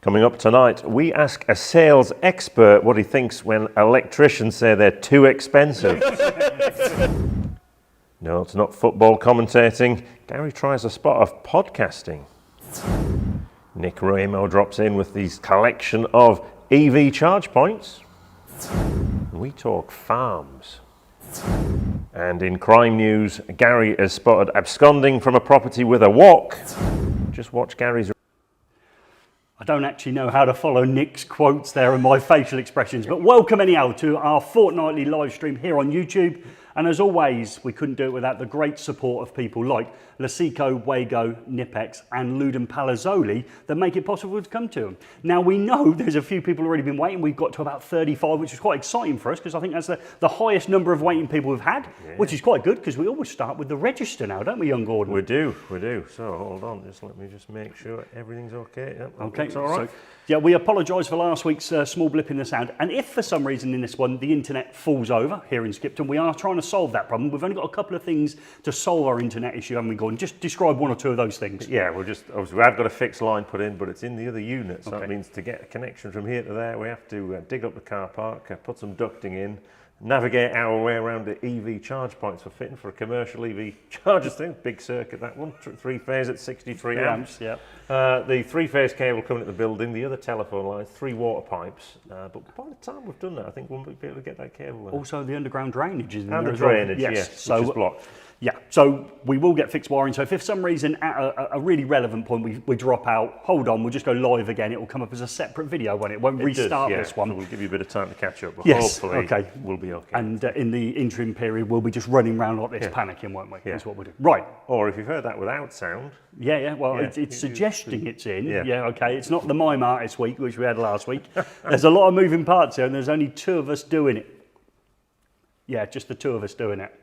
Coming up tonight, we ask a sales expert what he thinks when electricians say they're too expensive. No, it's not football commentating. Gary tries a spot of podcasting. Nick Ramo drops in with his collection of EV charge points. We talk farms. And in crime news, Gary is spotted absconding from a property with a wok. Just watch Gary's... I don't actually know how to follow Nick's quotes there and my facial expressions, but welcome anyhow to our fortnightly live stream here on YouTube. And as always, we couldn't do it without the great support of people like Leaky, Wiha, eFIXX and Ludum Palazzoli that make it possible to come to them. Now we know there's a few people already been waiting. We've got to about 35, which is quite exciting for us because I think that's the highest number of waiting people we've had, which is quite good because we always start with the register now, don't we, young Gordon? We do. So hold on, let me make sure everything's okay. Yep, okay, all right. So, yeah, we apologise for last week's small blip in the sound. And if for some reason in this one the internet falls over here in Skipton, we are trying to solve that problem. We've only got a couple of things to solve our internet issue, haven't we, Gordon? Just describe one or two of those things. Yeah, obviously we have got a fixed line put in, but it's in the other unit. So that means to get a connection from here to there, we have to dig up the car park, put some ducting in, navigate our way around the EV charge points for fitting for a commercial EV charger thing. Big circuit, that one, three-phase at 63 amps. Yeah. The three-phase cable coming at the building, the other telephone lines, 3 water pipes. But by the time we've done that, I think we'll be able to get that cable in. Also the underground drainage is in and there the as well. drainage, yes, so, which is blocked. Yeah, so we will get fixed wiring. So if for some reason at a really relevant point we drop out, hold on, we'll just go live again. It will come up as a separate video when it won't restart this one. So we'll give you a bit of time to catch up, but hopefully we'll be okay. And in the interim period, we'll be just running around like this, panicking, won't we? Yeah. That's what we'll do. Right. Or if you've heard that without sound. Yeah, well, it's suggesting it's in. Yeah, okay. It's not the Mime Artist week, which we had last week. There's a lot of moving parts here, and there's only 2 of us doing it. Yeah, just the 2 of us doing it.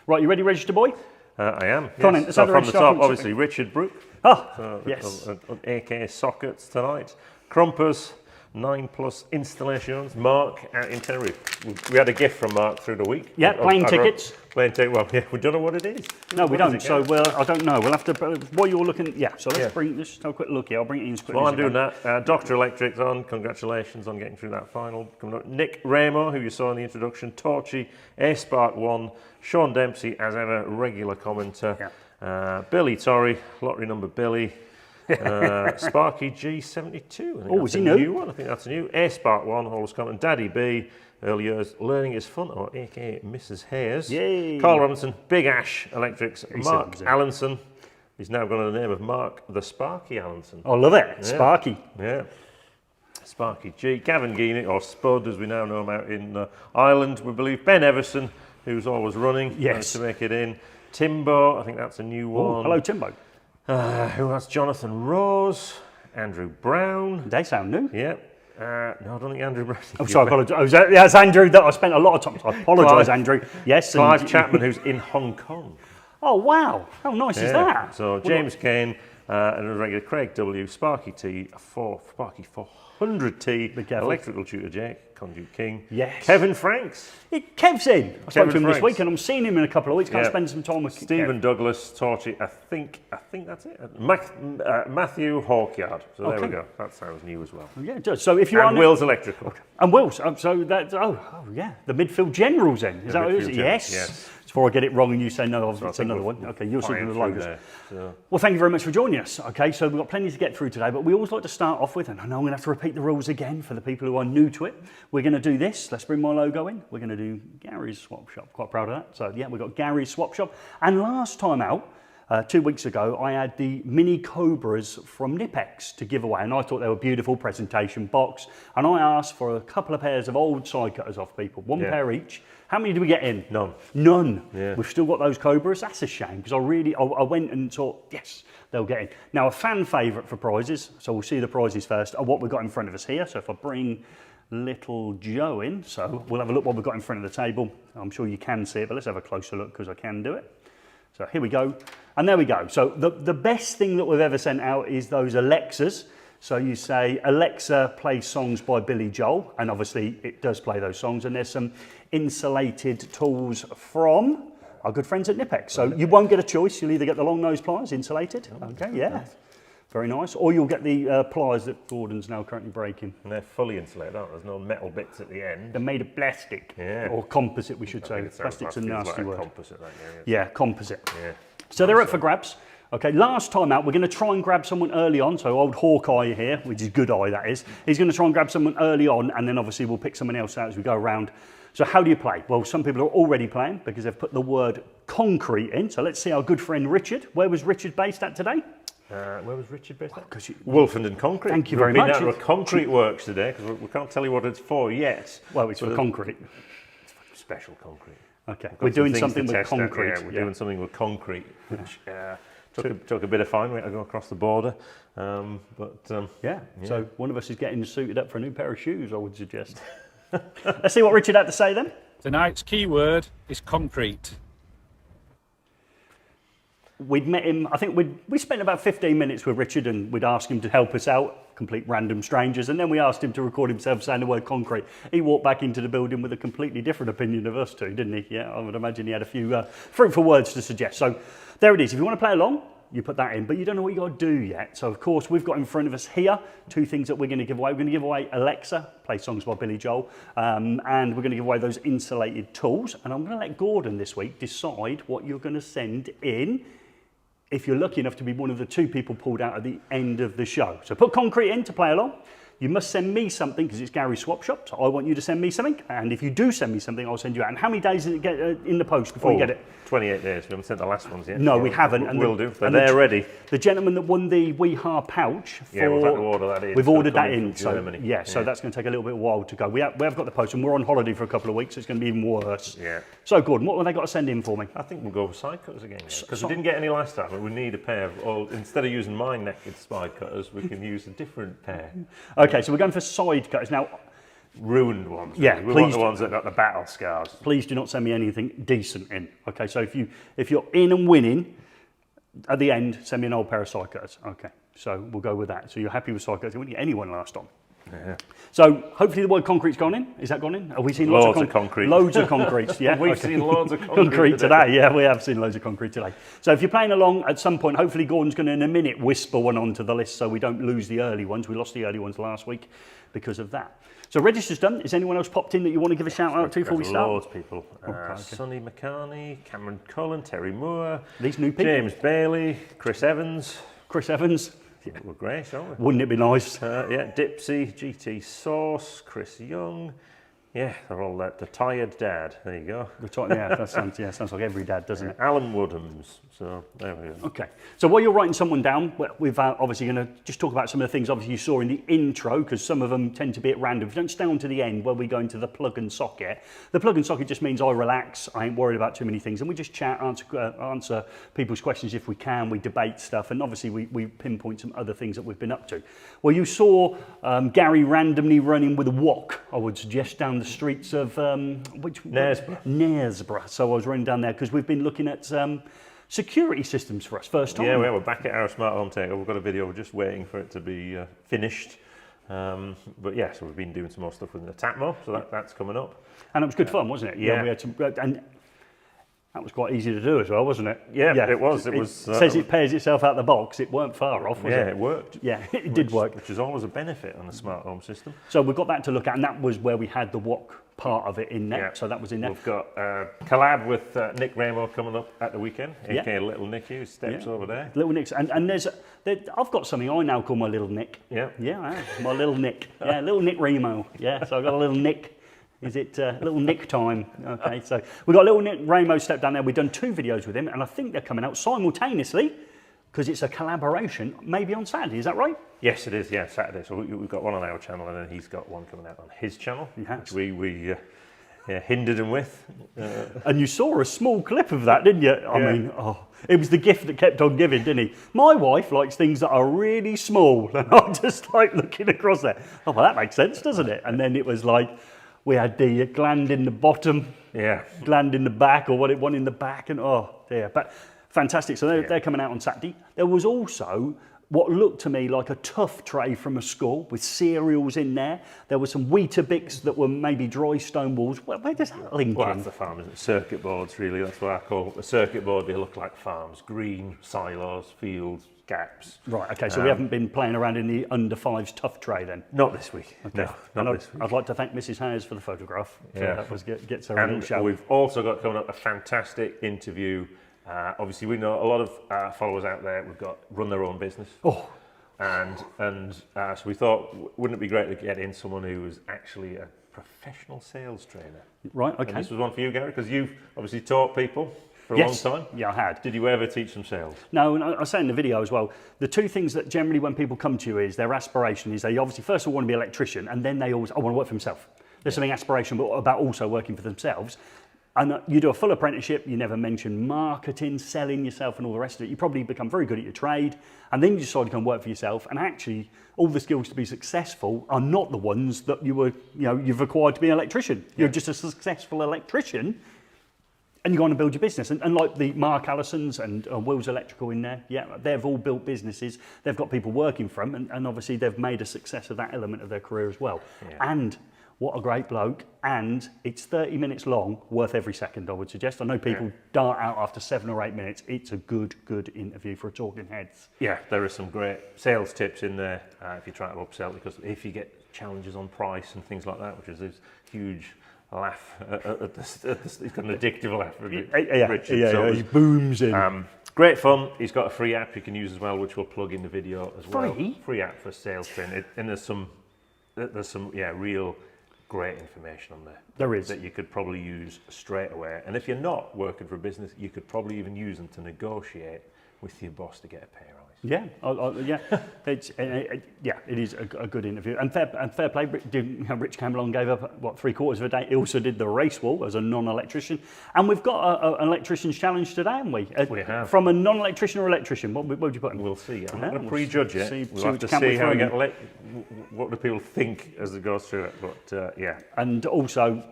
Right, you ready, register boy? I am. Come on in. So from the top, obviously, Richard Brook. Yes. AK sockets tonight. Crumpers, 9+ installations. Mark out in Tenerife. We had a gift from Mark through the week. Yeah, plane tickets. Plane ticket. Well, yeah, we don't know what it is. No, we don't. So I don't know. We'll have to. While you're looking, so let's bring this. Have a quick look here. I'll bring it in as quickly. While I'm doing that, Dr. Electric's on. Congratulations on getting through that final. Coming up, Nick Ramo, who you saw in the introduction. Torchy, A-Spark 1. Sean Dempsey, as ever, regular commenter. Billy Torrey, lottery number Billy. Sparky G72. Oh, is he new? One. I think that's a new. A-Spark 1, always comment. Daddy B, early years, learning is fun, or aka Mrs. Hayes. Yay. Carl Robinson, Big Ash Electrics. Mark Allenson. He's now got the name of Mark the Sparky Allenson. I love it. Sparky. Yeah. Sparky G. Gavin Geenick, or Spud, as we now know him out in Ireland, we believe. Ben Everson, who's always running to make it in. Timbo, I think that's a new one. Oh, hello, Timbo. Who else? Jonathan Rose, Andrew Brown. They sound new. Yeah. No, I don't think Andrew Brown. I'm sorry, I apologise. That's Andrew. I spent a lot of time. I apologise, Andrew. Yes. Clive Chapman, wwho's in Hong Kong. Oh, wow. How nice is that? So James Kane, and a regular Craig W, Sparky T, Sparky 400T, Electrical Tutor Jake, Conduit King. Yes. Kevin Franks. Kev's in. I spoke to him this week and I'm seeing him in a couple of weeks. Can I spend some time with Stephen Douglas, Torchy, I think that's it. Matthew Hawkyard. So there we go. That sounds new as well. Yeah, it does. So if you are Will's Electrical. And Will's. So that's the midfield general's in. Is that what it is? Yes. Before I get it wrong and you say no, it's another one. Okay, you'll see the logos. Well, thank you very much for joining us. Okay, so we've got plenty to get through today, but we always like to start off with, and I know I'm going to have to repeat the rules again for the people who are new to it. We're going to do this. Let's bring my logo in. We're going to do Gary's Swap Shop. Quite proud of that. So yeah, we've got Gary's Swap Shop. And last time out, 2 weeks ago, I had the mini Cobras from eFIXX to give away, and I thought they were a beautiful presentation box. And I asked for a couple of pairs of old side cutters off people, one pair each. How many did we get in? None. Yeah. We've still got those Cobras. That's a shame because I went and thought, yes, they'll get in. Now, a fan favourite for prizes, so we'll see the prizes first, are what we've got in front of us here. So if I bring little Joe in, so we'll have a look what we've got in front of the table. I'm sure you can see it, but let's have a closer look because I can do it. So here we go. And there we go. So the best thing that we've ever sent out is those Alexas. So you say, Alexa, play songs by Billy Joel, and obviously it does play those songs, and there's some insulated tools from our good friends at eFIXX. So you won't get a choice, you'll either get the long nose pliers, insulated, okay, yeah. Very nice. Or you'll get the pliers that Gordon's now currently breaking. And they're fully insulated, aren't there? There's no metal bits at the end. They're made of plastic. Yeah. Or composite, we should say. Plastic's a nasty word. Composite, yeah, composite. Yeah. So they're up for grabs. Okay, last time out, we're going to try and grab someone early on. So old Hawkeye here, which is good eye, that is. He's going to try and grab someone early on, and then obviously we'll pick someone else out as we go around. So how do you play? Well, some people are already playing because they've put the word concrete in. So let's see our good friend Richard. Where was Richard based at today? Where was Richard based at? Wolfenden Concrete. Thank you very much. We've been out to a concrete works today because we can't tell you what it's for yet. Well, it's for concrete. It's for special concrete. Okay, we're doing something with concrete. Yeah, we're doing something with concrete, which took a bit of fine. We had to go across the border. So one of us is getting suited up for a new pair of shoes, I would suggest. Let's see what Richard had to say then. Tonight's keyword is concrete. We'd met him, I think we spent about 15 minutes with Richard and we'd asked him to help us out, complete random strangers, and then we asked him to record himself saying the word concrete. He walked back into the building with a completely different opinion of us two, didn't he? Yeah, I would imagine he had a few fruitful words to suggest. So there it is. If you want to play along, you put that in, but you don't know what you got to do yet. So of course we've got in front of us here two things that we're going to give away. We're going to give away Alexa, play songs by Billy Joel, and we're going to give away those insulated tools. And I'm going to let Gordon this week decide what you're going to send in if you're lucky enough to be one of the two people pulled out at the end of the show. So put concrete in to play along. You must send me something because it's Gary's Swap Shop. So I want you to send me something. And if you do send me something, I'll send you out. And how many days does it get in the post before you get it? 28 days. We haven't sent the last ones yet. No, we haven't. And we'll do. They're ready. The gentleman that won the Wiha pouch. Yeah, we've had to order that in. We've ordered that in. Germany. So that's going to take a little bit of a while to go. We have got the post and we're on holiday for a couple of weeks, so it's going to be even worse. Yeah. So Gordon, what have they got to send in for me? I think we'll go with side cutters again. Because we didn't get any last time, but we need a pair of, instead of using my naked side cutters, we can use a different pair. Okay, so we're going for side cutters. Now, ruined ones. Yeah, we want the ones that got the battle scars. Please do not send me anything decent in. Okay, so if you're in and winning, at the end, send me an old pair of side cutters. Okay, so we'll go with that. So you're happy with side cutters? We didn't get anyone last time. Yeah. So hopefully the word concrete's gone in. Is that gone in? Have we seen loads of concrete? Loads of concrete, yeah. We've seen loads of concrete today. Yeah, we have seen loads of concrete today. So if you're playing along at some point, hopefully Gordon's going to in a minute whisper one onto the list so we don't lose the early ones. We lost the early ones last week because of that. So register's done. Is anyone else popped in that you want to give a shout out to before we start? Loads of people. Sonny McCarney, Cameron Cullen, Terry Moore. These new people. James Bailey, Chris Evans. Chris Evans. Yeah, we're great, aren't we? Wouldn't it be nice? Yeah, Dipsy, GT Sauce, Chris Young. Yeah, they're all the tired dad. There you go. That sounds like every dad, doesn't it? Alan Woodhams. So there we go. Okay. So while you're writing someone down, we've obviously going to just talk about some of the things obviously you saw in the intro because some of them tend to be at random. If you don't stay on to the end where we go into the plug and socket, the plug and socket just means I relax. I ain't worried about too many things, and we just chat, answer people's questions if we can. We debate stuff, and obviously we pinpoint some other things that we've been up to. Well, you saw Gary randomly running with a wok. I would suggest down the streets of Knaresborough. So I was running down there because we've been looking at security systems for us first time. Yeah, we're back at our smart home takeover. We've got a video. We're just waiting for it to be finished. But yeah, so we've been doing some more stuff with the Tatmo, so that's coming up. And it was good fun, wasn't it? Yeah. We had some, and that was quite easy to do as well, wasn't it? Yeah. It was. It says it pairs itself out the box. It weren't far off, was it? Yeah, it worked. Yeah, it did work. Which is always a benefit on a smart home system. So we've got that to look at, and that was where we had the wok part of it in there. Yeah. So that was in there. We've got a collab with Nick Ramo coming up at the weekend, aka Little Nicky, who steps over there. Little Nick's, and I've got something I now call my little Nick. Yeah. Yeah, I have. My little Nick. Yeah, little Nick Ramo. Yeah, so I've got a little Nick. Is it little Nick time? Okay, so we've got little Nick Ramo step down there. We've done 2 videos with him, and I think they're coming out simultaneously because it's a collaboration, maybe on Saturday. Is that right? Yes, it is. Yeah, Saturday. So we've got one on our channel, and then he's got one coming out on his channel, which we hindered him with. And you saw a small clip of that, didn't you? I mean, it was the gift that kept on giving, didn't he? My wife likes things that are really small, and I just like looking across there. Oh, well, that makes sense, doesn't it? And then it was like, we had the gland in the bottom, gland in the back, or one in the back, and oh dear. But fantastic. So they're coming out on Saturday. There was also what looked to me like a tough tray from a school with cereals in there. There were some Weetabix that were maybe dry stone walls. Where does that link Well, in? that's the farm, isn't it? Circuit boards, really. That's what I call a circuit board. They look like farms. Green, silos, fields, gaps. Right, okay, so we haven't been playing around in the under fives tough tray then? Not this week. Okay. No, not this week. I'd like to thank Mrs. Hayes for the photograph. So Yeah. that was gets her a little And show. we've also got coming up a fantastic interview. Obviously, we know a lot of followers out there run their own business. Oh. And so we thought, wouldn't it be great to get in someone who was actually a professional sales trainer? Right, okay. And this was one for you, Gary, because you've obviously taught people for a Yes. long time. Yeah, I had. Did you ever teach them sales? No, and I say in the video as well, the two things that generally when people come to you is their aspiration is they obviously first of all want to be an electrician, and then they always, I want to work for himself. There's something aspirational about also working for themselves. And you do a full apprenticeship, you never mention marketing, selling yourself and all the rest of it. You probably become very good at your trade, and then you decide to come work for yourself, and actually all the skills to be successful are not the ones that you've acquired to be an electrician. You're just a successful electrician, and you go on and build your business. And like the Mark Allisons and Will's Electrical in there, yeah, they've all built businesses. They've got people working for them, and obviously they've made a success of that element of their career as well. Yeah. And what a great bloke. And it's 30 minutes long, worth every second, I would suggest. I know people dart out after 7 or 8 minutes. It's a good interview for a talking heads. Yeah, there are some great sales tips in there if you're trying to upsell, because if you get challenges on price and things like that, which is this huge laugh at this, he's got an addictive laugh. Yeah, he booms in. Great fun. He's got a free app you can use as well, which we'll plug in the video as well. Free app for sales training. And there's some real great information on there. There is. That you could probably use straight away. And if you're not working for a business, you could probably even use them to negotiate with your boss to get a pay rise. Yeah, it is a good interview. And fair play, Rich came along, gave up, 3/4 of a day. He also did the race wall as a non-electrician. And we've got an electrician's challenge today, haven't we? We have. From a non-electrician or electrician, what would you put in? We'll see. I'm not going to prejudge it. We'll have to see see how we get what do people think as it goes through it. But yeah. And also,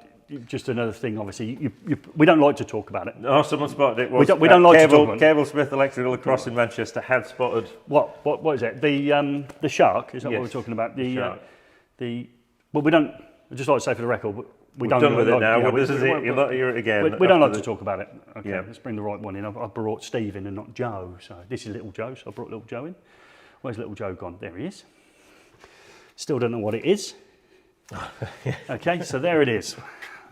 just another thing, obviously, we don't like to talk about it. Oh, someone spotted it. We don't like to talk about it. Cablesmith Electrical across in Manchester had spotted. What is it? The shark? Is that what we're talking about? The shark. Well, we don't. I just like to say for the record, we don't. Done with it now. Yeah, this is it. You'll not hear it again. We don't like to talk about it. Okay, let's bring the right one in. I brought Steve in and not Joe. So this is little Joe. So I brought little Joe in. Where's little Joe gone? There he is. Still don't know what it is. Okay, so there it is.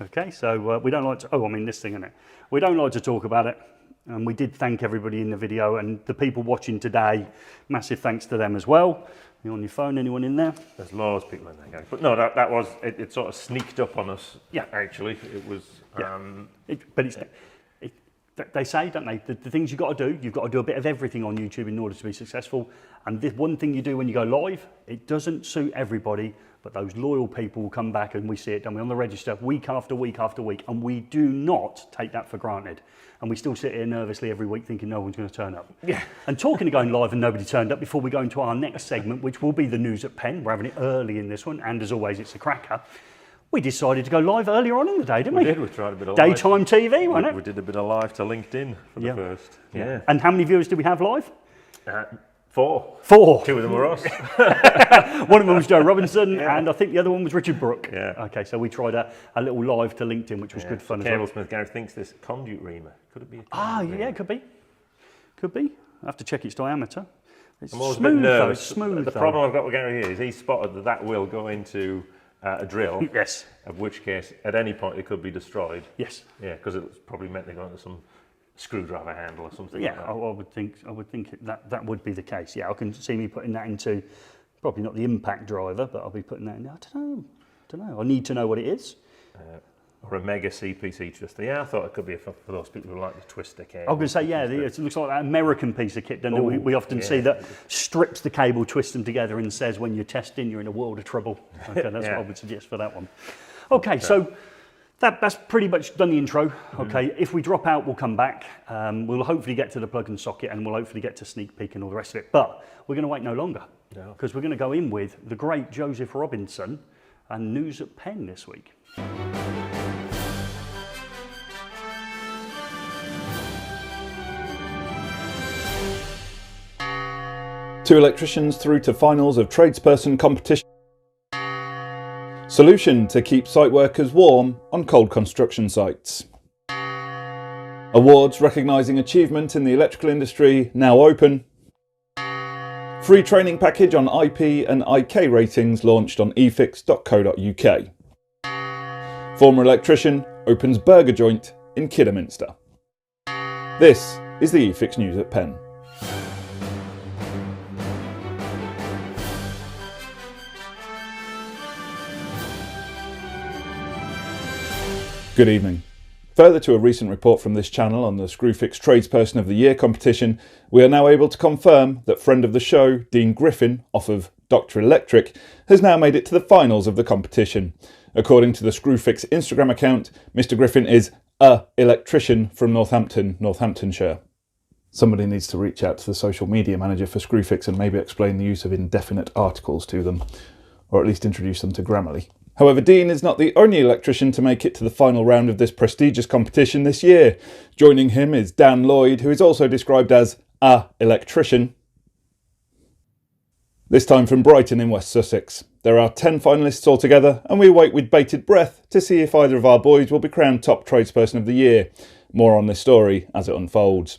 Okay, so we don't like to, this thing, isn't it? We don't like to talk about it. And we did thank everybody in the video and the people watching today. Massive thanks to them as well. You on your phone, anyone in there? There's loads of people in there, guys. But no, that was, it sort of sneaked up on us. Yeah. Actually, it was. They say, don't they, the things you've got to do a bit of everything on YouTube in order to be successful. And this one thing you do when you go live, it doesn't suit everybody, but those loyal people will come back and we see it, don't we, on the register week after week after week. And we do not take that for granted. And we still sit here nervously every week thinking no one's going to turn up. Yeah. And talking of going live and nobody turned up, before we go into our next segment, which will be the news at Penn, we're having it early in this one, and as always, it's a cracker. We decided to go live earlier on in the day, didn't we? We did. We tried a bit of daytime live. TV, wasn't it? We did a bit of live to LinkedIn for the first. Yeah. And how many viewers did we have live? 4. 4. 2 of them were us. One of them was Joe Robinson, and I think the other one was Richard Brooke. Yeah. Okay, so we tried a little live to LinkedIn, which was good fun as well. Cablesmith Gareth thinks this conduit reamer. Could it be a conduit reamer? It could be. Could be. I have to check its diameter. It's I'm always smooth, a bit nervous. though. Smooth, the problem I've got with Gary here is he spotted that will go into a drill. Yes. Of which case, at any point, it could be destroyed. Yes. Yeah, because it's probably meant to go into some screwdriver handle or something. Yeah, like that. I would think that would be the case. Yeah, I can see me putting that into probably not the impact driver, but I'll be putting that in. I don't know. I need to know what it is. Or a Megger CPC twister. Yeah, I thought it could be for those people who like to twist the cable. I was going to say, yeah, it looks like that American piece of kit, doesn't it? We often see that strips the cable, twists them together and says when you're testing, you're in a world of trouble. Okay, that's what I would suggest for that one. Okay, so that's pretty much done the intro. Okay, if we drop out, we'll come back. We'll hopefully get to the plug and socket and we'll hopefully get to sneak peek and all the rest of it. But we're going to wait no longer because we're going to go in with the great Joseph Robinson and news at Penn this week. 2 electricians through to finals of tradesperson competition. Solution to keep site workers warm on cold construction sites. Awards recognising achievement in the electrical industry now open. Free training package on IP and IK ratings launched on eFIXX.co.uk. Former electrician opens burger joint in Kidderminster. This is the eFIXX News at Penn. Good evening. Further to a recent report from this channel on the Screwfix Tradesperson of the Year competition, we are now able to confirm that friend of the show, Dean Griffin, off of Dr. Electric, has now made it to the finals of the competition. According to the Screwfix Instagram account, Mr. Griffin is a electrician from Northampton, Northamptonshire. Somebody needs to reach out to the social media manager for Screwfix and maybe explain the use of indefinite articles to them, or at least introduce them to Grammarly. However, Dean is not the only electrician to make it to the final round of this prestigious competition this year. Joining him is Dan Lloyd, who is also described as a electrician. This time from Brighton in West Sussex. There are 10 finalists altogether, and we wait with bated breath to see if either of our boys will be crowned top tradesperson of the year. More on this story as it unfolds.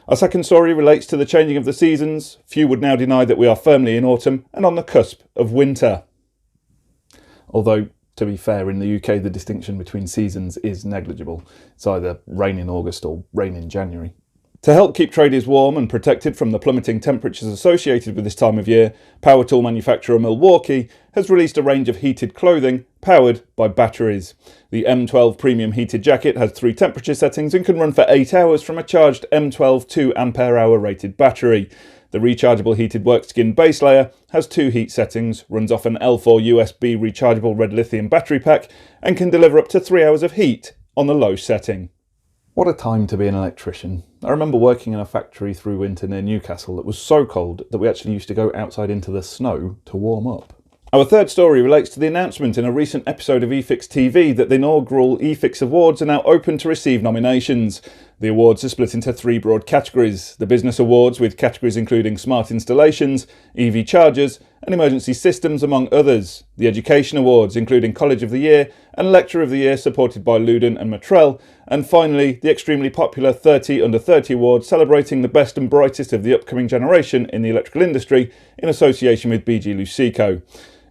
Our second story relates to the changing of the seasons. Few would now deny that we are firmly in autumn and on the cusp of winter. Although, to be fair, in the UK the distinction between seasons is negligible. It's either rain in August or rain in January. To help keep tradies warm and protected from the plummeting temperatures associated with this time of year, power tool manufacturer Milwaukee has released a range of heated clothing powered by batteries. The M12 Premium Heated Jacket has 3 temperature settings and can run for 8 hours from a charged M12 2 ampere-hour rated battery. The rechargeable heated workskin base layer has 2 heat settings, runs off an L4 USB rechargeable red lithium battery pack, and can deliver up to 3 hours of heat on the low setting. What a time to be an electrician. I remember working in a factory through winter near Newcastle that was so cold that we actually used to go outside into the snow to warm up. Our third story relates to the announcement in a recent episode of eFIXX TV that the inaugural eFIXX Awards are now open to receive nominations. The awards are split into 3 broad categories: the Business Awards, with categories including Smart Installations, EV Chargers and Emergency Systems, among others; the Education Awards, including College of the Year and Lecturer of the Year, supported by Loudon and Matrell; and finally the extremely popular 30 Under 30 Awards, celebrating the best and brightest of the upcoming generation in the electrical industry in association with BG Luceco.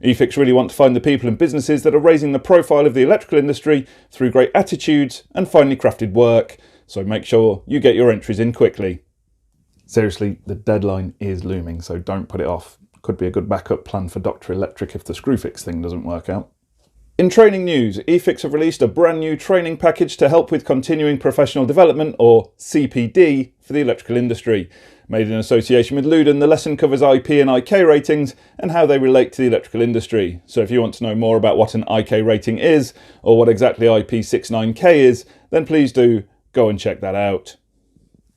eFIXX really want to find the people and businesses that are raising the profile of the electrical industry through great attitudes and finely crafted work. So make sure you get your entries in quickly. Seriously, the deadline is looming, so don't put it off. Could be a good backup plan for Dr. Electric if the Screwfix thing doesn't work out. In training news, eFIXX have released a brand new training package to help with continuing professional development, or CPD, for the electrical industry. Made in association with Loudon, the lesson covers IP and IK ratings and how they relate to the electrical industry. So if you want to know more about what an IK rating is, or what exactly IP69K is, then please do go and check that out.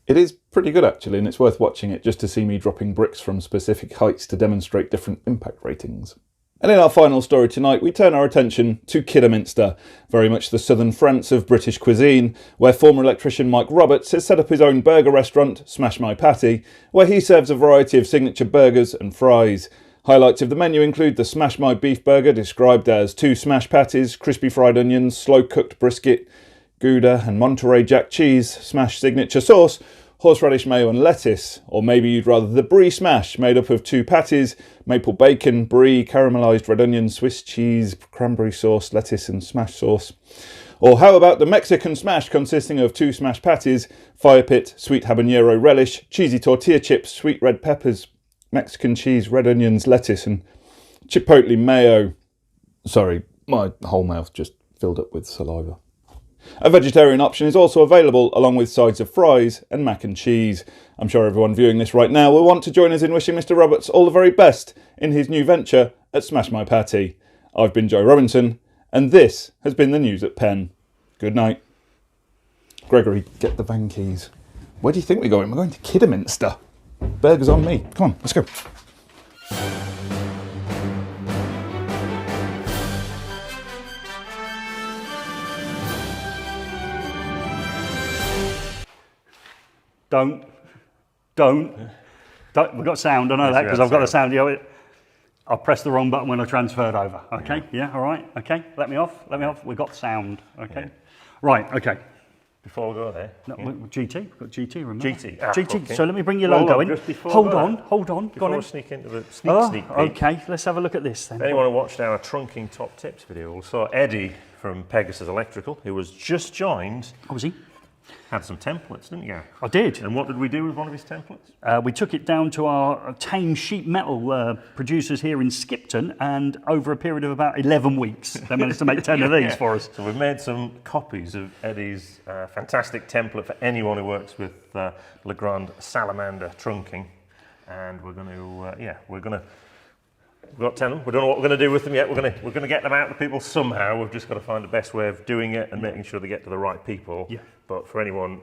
It is pretty good actually, and it's worth watching it just to see me dropping bricks from specific heights to demonstrate different impact ratings. And in our final story tonight, we turn our attention to Kidderminster, very much the southern France of British cuisine, where former electrician Mike Roberts has set up his own burger restaurant, Smash My Patty, where he serves a variety of signature burgers and fries. Highlights of the menu include the Smash My Beef Burger, described as 2 smash patties, crispy fried onions, slow-cooked brisket, Gouda and Monterey Jack cheese, smash signature sauce, horseradish mayo and lettuce, or maybe you'd rather the brie smash, made up of 2 patties, maple bacon, brie, caramelised red onion, Swiss cheese, cranberry sauce, lettuce and smash sauce. Or how about the Mexican smash, consisting of 2 smash patties, fire pit, sweet habanero relish, cheesy tortilla chips, sweet red peppers, Mexican cheese, red onions, lettuce and chipotle mayo. Sorry, my whole mouth just filled up with saliva. A vegetarian option is also available, along with sides of fries and mac and cheese. I'm sure everyone viewing this right now will want to join us in wishing Mr. Roberts all the very best in his new venture at Smash My Patty. I've been Joe Robinson, and this has been the news at Penn. Good night. Gregory, get the van keys. Where do you think we're going? We're going to Kidderminster. Burgers on me. Come on, let's go. Don't. We've got sound, I know that, because I've got the sound. You know, I pressed the wrong button when I transferred over. Okay, yeah, all right, okay. Let me off. We've got sound, okay. Yeah. Right, okay. Before we go there. No, GT, we've got GT, remember? GT. GT, okay. So let me bring your logo in. Hold on. Before we sneak into the sneak peek. Okay, let's have a look at this then. If anyone who watched our trunking top tips video saw Eddie from Pegasus Electrical, who was just joined. Oh, was he? Had some templates, didn't you? I did. And what did we do with one of his templates? We took it down to our tame sheet metal producers here in Skipton, and over a period of about 11 weeks, they managed to make 10 of these for us. So we've made some copies of Eddie's fantastic template for anyone who works with Legrand Salamander trunking, and we're going to. We've got 10 of them. We don't know what we're going to do with them yet. We're going to get them out to people somehow. We've just got to find the best way of doing it and making sure they get to the right people. Yeah. But for anyone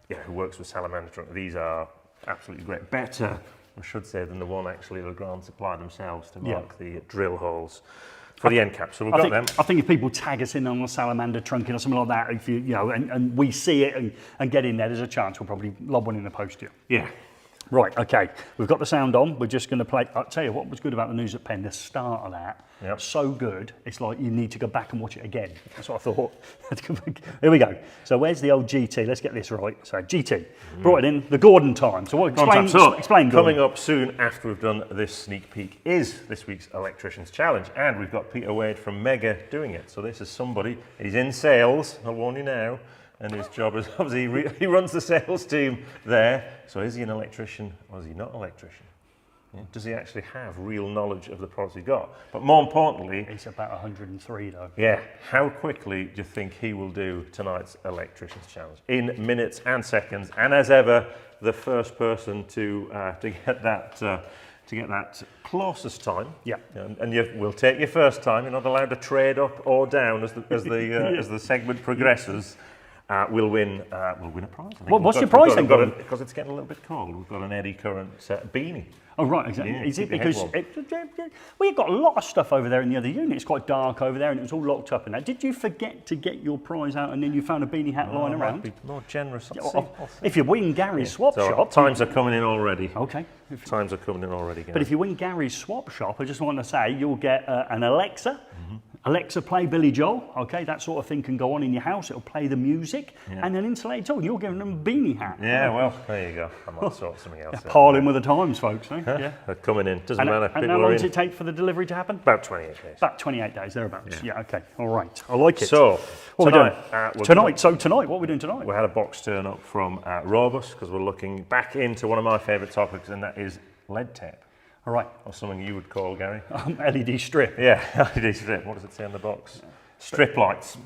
who works with Salamander trunk, these are absolutely great. Better, I should say, than the one actually Legrand supply themselves to mark the drill holes for the end cap. So we've got them. I think if people tag us in on a Salamander trunking or something like that, if and we see it and get in there's a chance we'll probably lob one in the post to you. Yeah. Right, okay, we've got the sound on, we're just going to play. I'll tell you what was good about the news at Penn, the start of that, so good, it's like you need to go back and watch it again. That's what I thought. Here we go. So where's the old GT? Let's get this right. So GT, brought it in, the Gordon time. So what, explain Gordon. Coming up soon after we've done this sneak peek is this week's Electricians Challenge, and we've got Peter Wade from Megger doing it. So this is somebody, he's in sales, I'll warn you now. And his job is obviously he runs the sales team there. So is he an electrician or is he not an electrician? Yeah. Does he actually have real knowledge of the products he's got? But more importantly, he's about 103 though. Yeah. How quickly do you think he will do tonight's Electricians Challenge? In minutes and seconds, and as ever, the first person to get that closest time. Yeah. And we'll take your first time. You're not allowed to trade up or down as the segment progresses. We'll win a prize. What's your prize then, Gordon? Because it's getting a little bit cold. We've got an Eddy Current beanie. Oh, right, exactly. Yeah, is it because we've got a lot of stuff over there in the other unit? It's quite dark over there and it was all locked up in that. Did you forget to get your prize out and then you found a beanie hat lying around? Be more generous. If you win Gary's swap shop. Times are coming in already. Okay. Times are coming in already. But if you win Gary's swap shop, I just want to say you'll get an Alexa. Alexa, play Billy Joel. Okay, that sort of thing can go on in your house. It'll play the music and an insulated tool. You're giving them a beanie hat. Yeah, well, there you go. I might sort something else out. Piling with the times, folks. Eh? Yeah, they're coming in. Doesn't matter. And how long does it take for the delivery to happen? About 28 days. About 28 days, thereabouts. Yeah, okay. All right. I like it. So, what are we doing? Tonight, what are we doing tonight? We had a box turn up from Robus because we're looking back into one of my favourite topics, and that is lead tape. All right. Or something you would call, Gary. LED strip. Yeah, LED strip. What does it say on the box? Strip lights.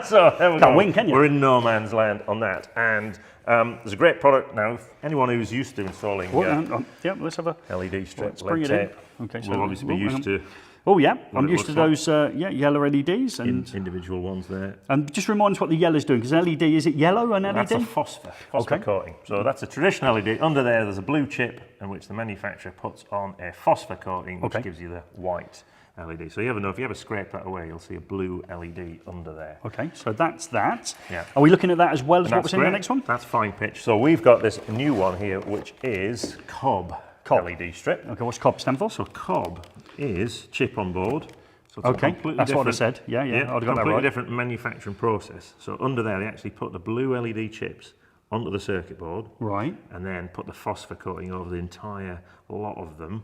So there we Can't go. win, can you? We're in no man's land on that. And there's a great product now. Anyone who's used to installing let's have a LED strip, lead tape. Okay, so we'll obviously be used to. Oh yeah, I'm used to those yellow LEDs and individual ones there. And just remind us what the yellow's doing, because LED, is it yellow an LED? That's a phosphor coating. So that's a traditional LED. Under there's a blue chip in which the manufacturer puts on a phosphor coating, which gives you the white LED. So if you ever scrape that away, you'll see a blue LED under there. Okay, so that's that. Yeah. Are we looking at that as well as what was in the next one? That's fine pitch. So we've got this new one here, which is Cobb LED strip. Okay, what's Cobb stand for? So Cobb is chip on board. So it's that's what I said. Yeah, I'd got that right. Completely different manufacturing process. So under there, they actually put the blue LED chips onto the circuit board. Right. And then put the phosphor coating over the entire lot of them.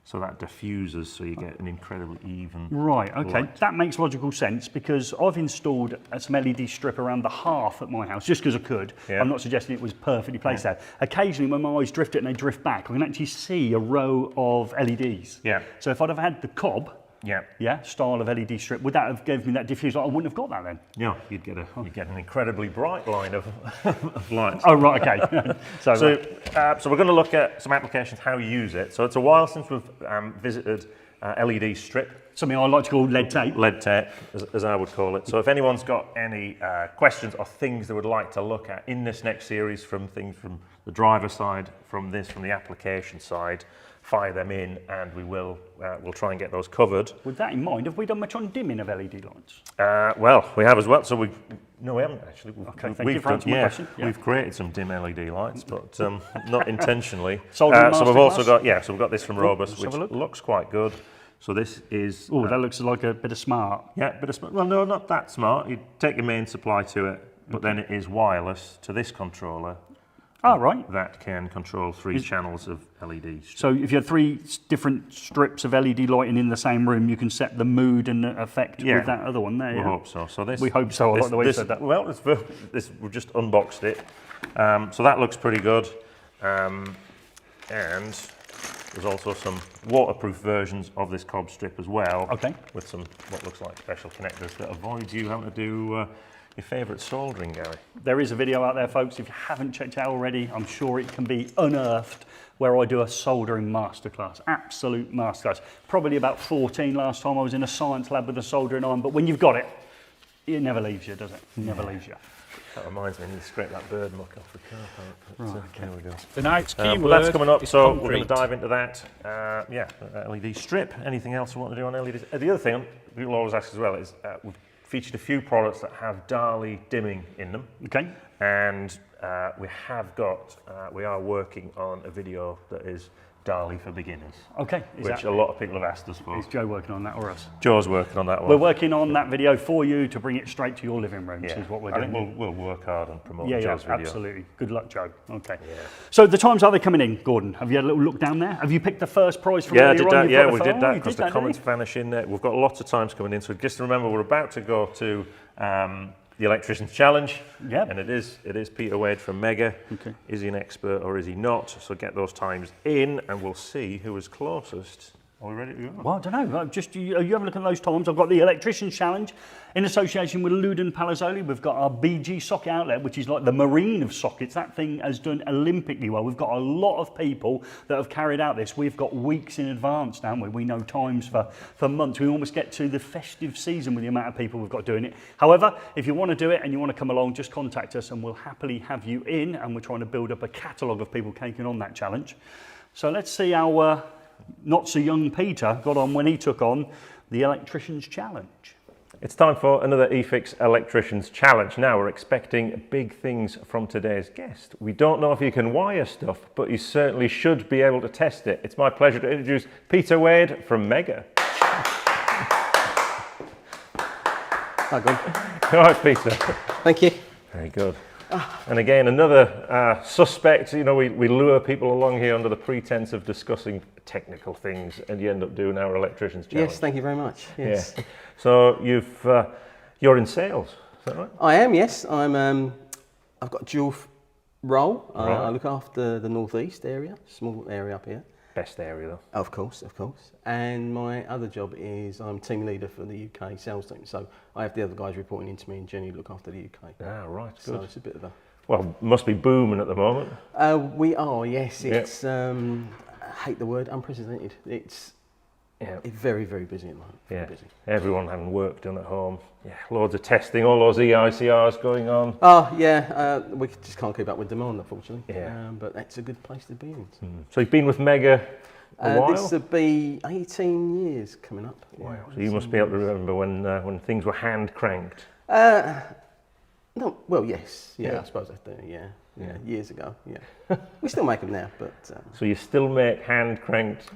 So that diffuses, so you get an incredibly even light. That makes logical sense, because I've installed some LED strip around the hearth at my house, just because I could. Yeah. I'm not suggesting it was perfectly placed there. Occasionally, when my eyes drift it and they drift back, I can actually see a row of LEDs. Yeah. So if I'd have had the Cobb, style of LED strip, would that have given me that diffuse light? I wouldn't have got that then. Yeah, you'd get an incredibly bright line of lights. Oh right, okay. So we're going to look at some applications, how you use it. So it's a while since we've visited LED strip. Something I like to call lead tape. Lead tape, as I would call it. So if anyone's got any questions or things they would like to look at in this next series, from things from the driver side, from the application side, fire them in, and we'll try and get those covered. With that in mind, have we done much on dimming of LED lights? Well, we have as well. So we haven't actually. Okay, thank you for answering my question. Yeah. We've created some dim LED lights, but not intentionally. So we've also got so we've got this from Robust, which look. looks quite good. So this is. Oh, that looks like a bit of smart. Yeah, a bit of smart. Well, no, not that smart. You take your main supply to it, but then it is wireless to this controller. Oh, right. That can control 3 channels of LEDs. So if you had 3 different strips of LED lighting in the same room, you can set the mood and the effect with that other one there. We hope so. We hope so. I like the way you said that. Well, we've just unboxed it. So that looks pretty good. And there's also some waterproof versions of this cob strip as well. Okay. With some what looks like special connectors that avoid you having to do your favourite soldering, Gary. There is a video out there, folks. If you haven't checked it out already, I'm sure it can be unearthed, where I do a soldering masterclass, absolute masterclass. Probably about 14 last time I was in a science lab with a soldering iron, but when you've got it, it never leaves you, does it? It never leaves you. That reminds me, I need to scrape that bird muck off the car park. Right, okay. There we go. Tonight's keyword that's coming up, is so concrete. we're going to dive into that. LED strip. Anything else we want to do on LEDs? The other thing people always ask as well is we've featured a few products that have Dali dimming in them. Okay. And we are working on a video that is Dali for beginners. Okay. Which a lot of people have asked us for. Is Joe working on that or us? Joe's working on that one. We're working on that video for you to bring it straight to your living rooms, is what we're doing. I think we'll work hard on promoting Yeah, Joe's video. absolutely. Good luck, Joe. Okay. Yeah. So the times are they coming in, Gordon? Have you had a little look down there? Have you picked the first prize from Yeah, earlier did on? that. You've got Yeah, the we did phone? that You because did the that, comments didn't you? vanish in there. We've got lots of times coming in, so just remember we're about to go to the Electricians Challenge. Yeah. And it is Peter Wade from Megger. Okay. Is he an expert or is he not? So get those times in and we'll see who is closest. Are we ready to go? Well, I don't know. Just you have a look at those times. I've got the Electricians Challenge in association with Luden Palazzoli. We've got our BG socket outlet, which is like the marine of sockets. That thing has done Olympically well. We've got a lot of people that have carried out this. We've got weeks in advance, don't we? We know times for months. We almost get to the festive season with the amount of people we've got doing it. However, if you want to do it and you want to come along, just contact us and we'll happily have you in. And we're trying to build up a catalogue of people taking on that challenge. So let's see how not so young Peter got on when he took on the Electricians Challenge. It's time for another eFIXX Electricians Challenge. Now we're expecting big things from today's guest. We don't know if he can wire stuff, but he certainly should be able to test it. It's my pleasure to introduce Peter Wade from Megger. Hi, Gordon. All right, Peter. Thank you. Very good. And again, another suspect. You know, we lure people along here under the pretense of discussing technical things, and you end up doing our Electricians Challenge. Yes, thank you very much. Yes. Yeah. So you're in sales, is that right? I am. Yes, I've got a dual role. Right. I look after the northeast area, small area up here. Best area though. Of course. And my other job is I'm team leader for the UK sales team. So I have the other guys reporting into me and generally look after the UK. Ah, right. Good. So it's a bit of a. Well, must be booming at the moment. We are. Yes. It's. I hate the word unprecedented. It's very, very busy at the moment. Yeah. Very busy. Everyone having work done at home. Yeah. Loads of testing. All those EICRs going on. Oh yeah. We just can't keep up with demand, unfortunately. Yeah. But that's a good place to be in. So you've been with Megger a while. This will be 18 years coming up. Wow. So you must be able to remember when things were hand cranked. No, well, yes, Yeah. I suppose I do. Yeah, years ago. Yeah, we still make them now, but So you still make hand cranked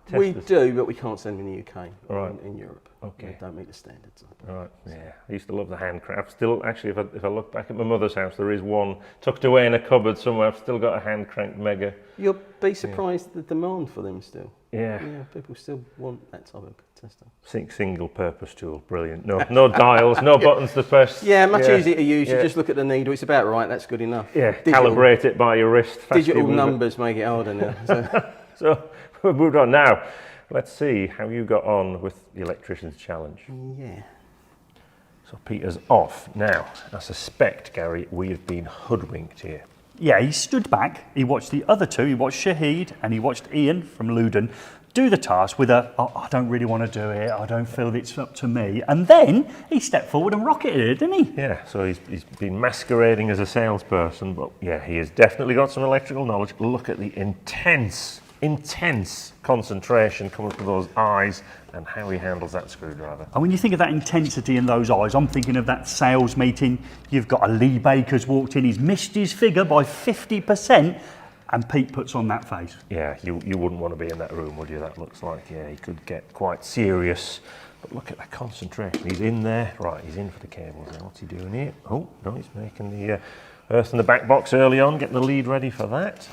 testers? we do, but we can't send them in the UK or Right. in Europe. Okay. They don't meet the standards. Right, yeah. I used to love the hand crank. I've still, actually, if I look back at my mother's house, there is one tucked away in a cupboard somewhere. I've still got a hand cranked Megger. You'll be surprised at the demand for them still. Yeah. Yeah, people still want that type of tester. Single purpose tool, brilliant. No dials, no buttons to press. Yeah, much easier to use. Yeah. You just look at the needle. It's about right. That's good enough. Yeah, Digital- calibrate it by your wrist. Digital move it. numbers make it harder now. So. So we've moved on now. Let's see how you got on with the Electricians Challenge. Yeah. So Peter's off. Now, I suspect, Gary, we have been hoodwinked here. Yeah, he stood back, he watched the other two, he watched Shahid and he watched Ian from Luden do the task with I don't really want to do it, I don't feel that it's up to me. And then he stepped forward and rocketed it, didn't he? Yeah, so he's been masquerading as a salesperson, but yeah, he has definitely got some electrical knowledge. Look at the intense intense concentration coming from those eyes, and how he handles that screwdriver. And when you think of that intensity in those eyes, I'm thinking of that sales meeting. You've got a Lee Baker's walked in, he's missed his figure by 50%, and Pete puts on that face. Yeah, you wouldn't want to be in that room, would you? That looks like, yeah, he could get quite serious. But look at that concentration. He's in there. Right, he's in for the cables now. What's he doing here? Oh, no, he's making the earth in the back box early on, getting the lead ready for that.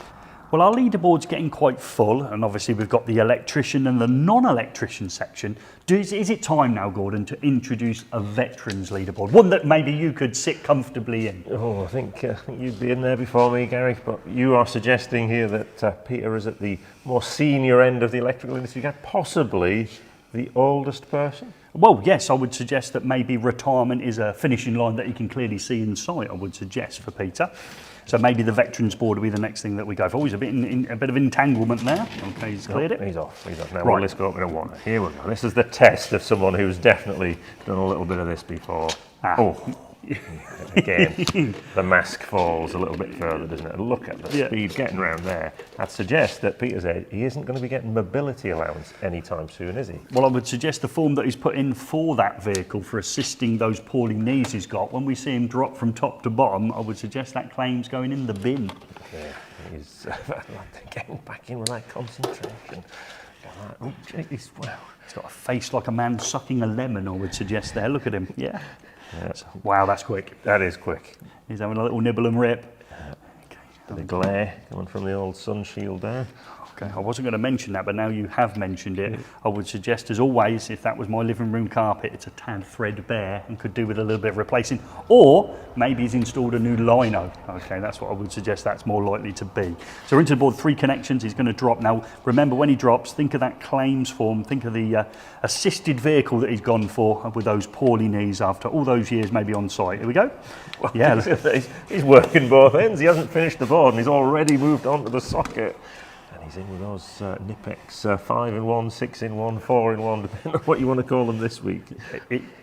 Well, our leaderboard's getting quite full, and obviously we've got the electrician and the non-electrician section. Is it time now, Gordon, to introduce a veterans leaderboard? One that maybe you could sit comfortably in. Oh, I think you'd be in there before me, Gary, but you are suggesting here that Peter is at the more senior end of the electrical industry, possibly the oldest person? Well, yes, I would suggest that maybe retirement is a finishing line that you can clearly see in sight, I would suggest, for Peter. So maybe the veterans board will be the next thing that we go for. Oh, he's a bit of entanglement there. Okay, he's cleared it. He's off. Now, right. Let's go up in a one. Here we go. This is the test of someone who's definitely done a little bit of this before. Oh, again, the mask falls a little bit further, doesn't it? Look at the speed getting around there. That suggests that Peter's he isn't going to be getting mobility allowance anytime soon, is he? Well, I would suggest the form that he's put in for that vehicle for assisting those poorly knees he's got, when we see him drop from top to bottom, I would suggest that claim's going in the bin. Yeah, he's getting back in with that concentration. Oh, jeez, wow. He's got a face like a man sucking a lemon, I would suggest there. Look at him. Yeah. Wow, that's quick. That is quick. He's having a little nibble and rip. The glare coming from the old sun shield there. Okay, I wasn't going to mention that, but now you have mentioned it, I would suggest, as always, if that was my living room carpet, it's a tad threadbare and could do with a little bit of replacing. Or maybe he's installed a new lino. Okay, that's what I would suggest that's more likely to be. So we're into the board, 3 connections. He's going to drop. Now, remember, when he drops, think of that claims form. Think of the assisted vehicle that he's gone for with those poorly knees after all those years maybe on site. Here we go. Well, yeah, he's working both ends. He hasn't finished the board and he's already moved on to the socket. He's in with those Nipex 5-in-1, 6-in-1, 4-in-1, depending on what you want to call them this week.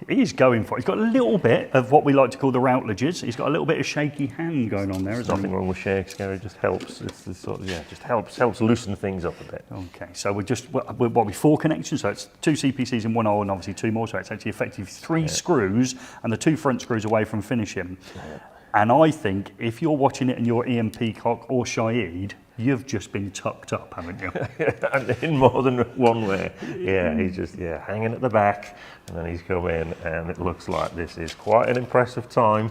He's going for it. He's got a little bit of what we like to call the routledges. He's got a little bit of shaky hand going on there. There's nothing wrong with shakes, Gary. It just helps. It's the sort of, just helps loosen things up a bit. Okay, so we're 4 connections. So it's 2 CPCs in one hole and obviously 2 more. So it's actually effectively 3 screws and the 2 front screws away from finishing. Yeah. And I think if you're watching it and you're Ian Peacock or Shaheed, you've just been tucked up, haven't you? And in more than one way. Yeah, he's just hanging at the back, and then he's come in, and it looks like this is quite an impressive time.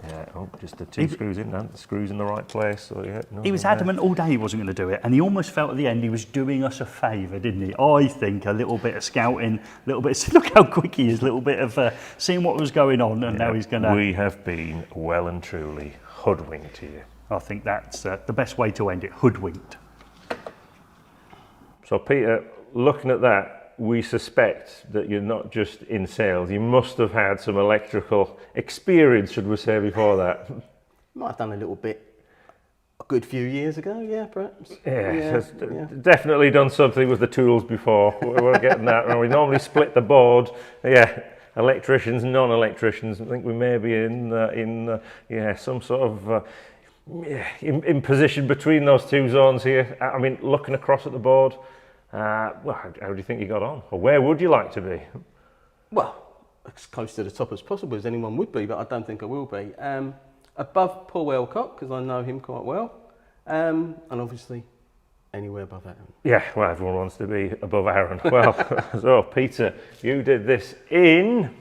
Yeah, just the 2 screws in, and the screws in the right place. So he was adamant all day he wasn't going to do it, and he almost felt at the end he was doing us a favour, didn't he? I think a little bit of scouting, a little bit of, look how quick he is, a little bit of seeing what was going on, and now he's going to... We have been well and truly hoodwinked here. I think that's the best way to end it, hoodwinked. So Peter, looking at that, we suspect that you're not just in sales. You must have had some electrical experience, should we say, before that. Might have done a little bit a good few years ago, yeah, perhaps. Yeah. Definitely done something with the tools before. We're getting that. We normally split the board. Yeah, electricians, non-electricians. I think we may be in some sort of in position between those 2 zones here. I mean, looking across at the board. Well, how do you think you got on? Or where would you like to be? Well, as close to the top as possible as anyone would be, but I don't think I will be. Above Paul Elcock, because I know him quite well, and obviously anywhere above Aaron. Yeah, well, everyone wants to be above Aaron. Well, so Peter, you did this in,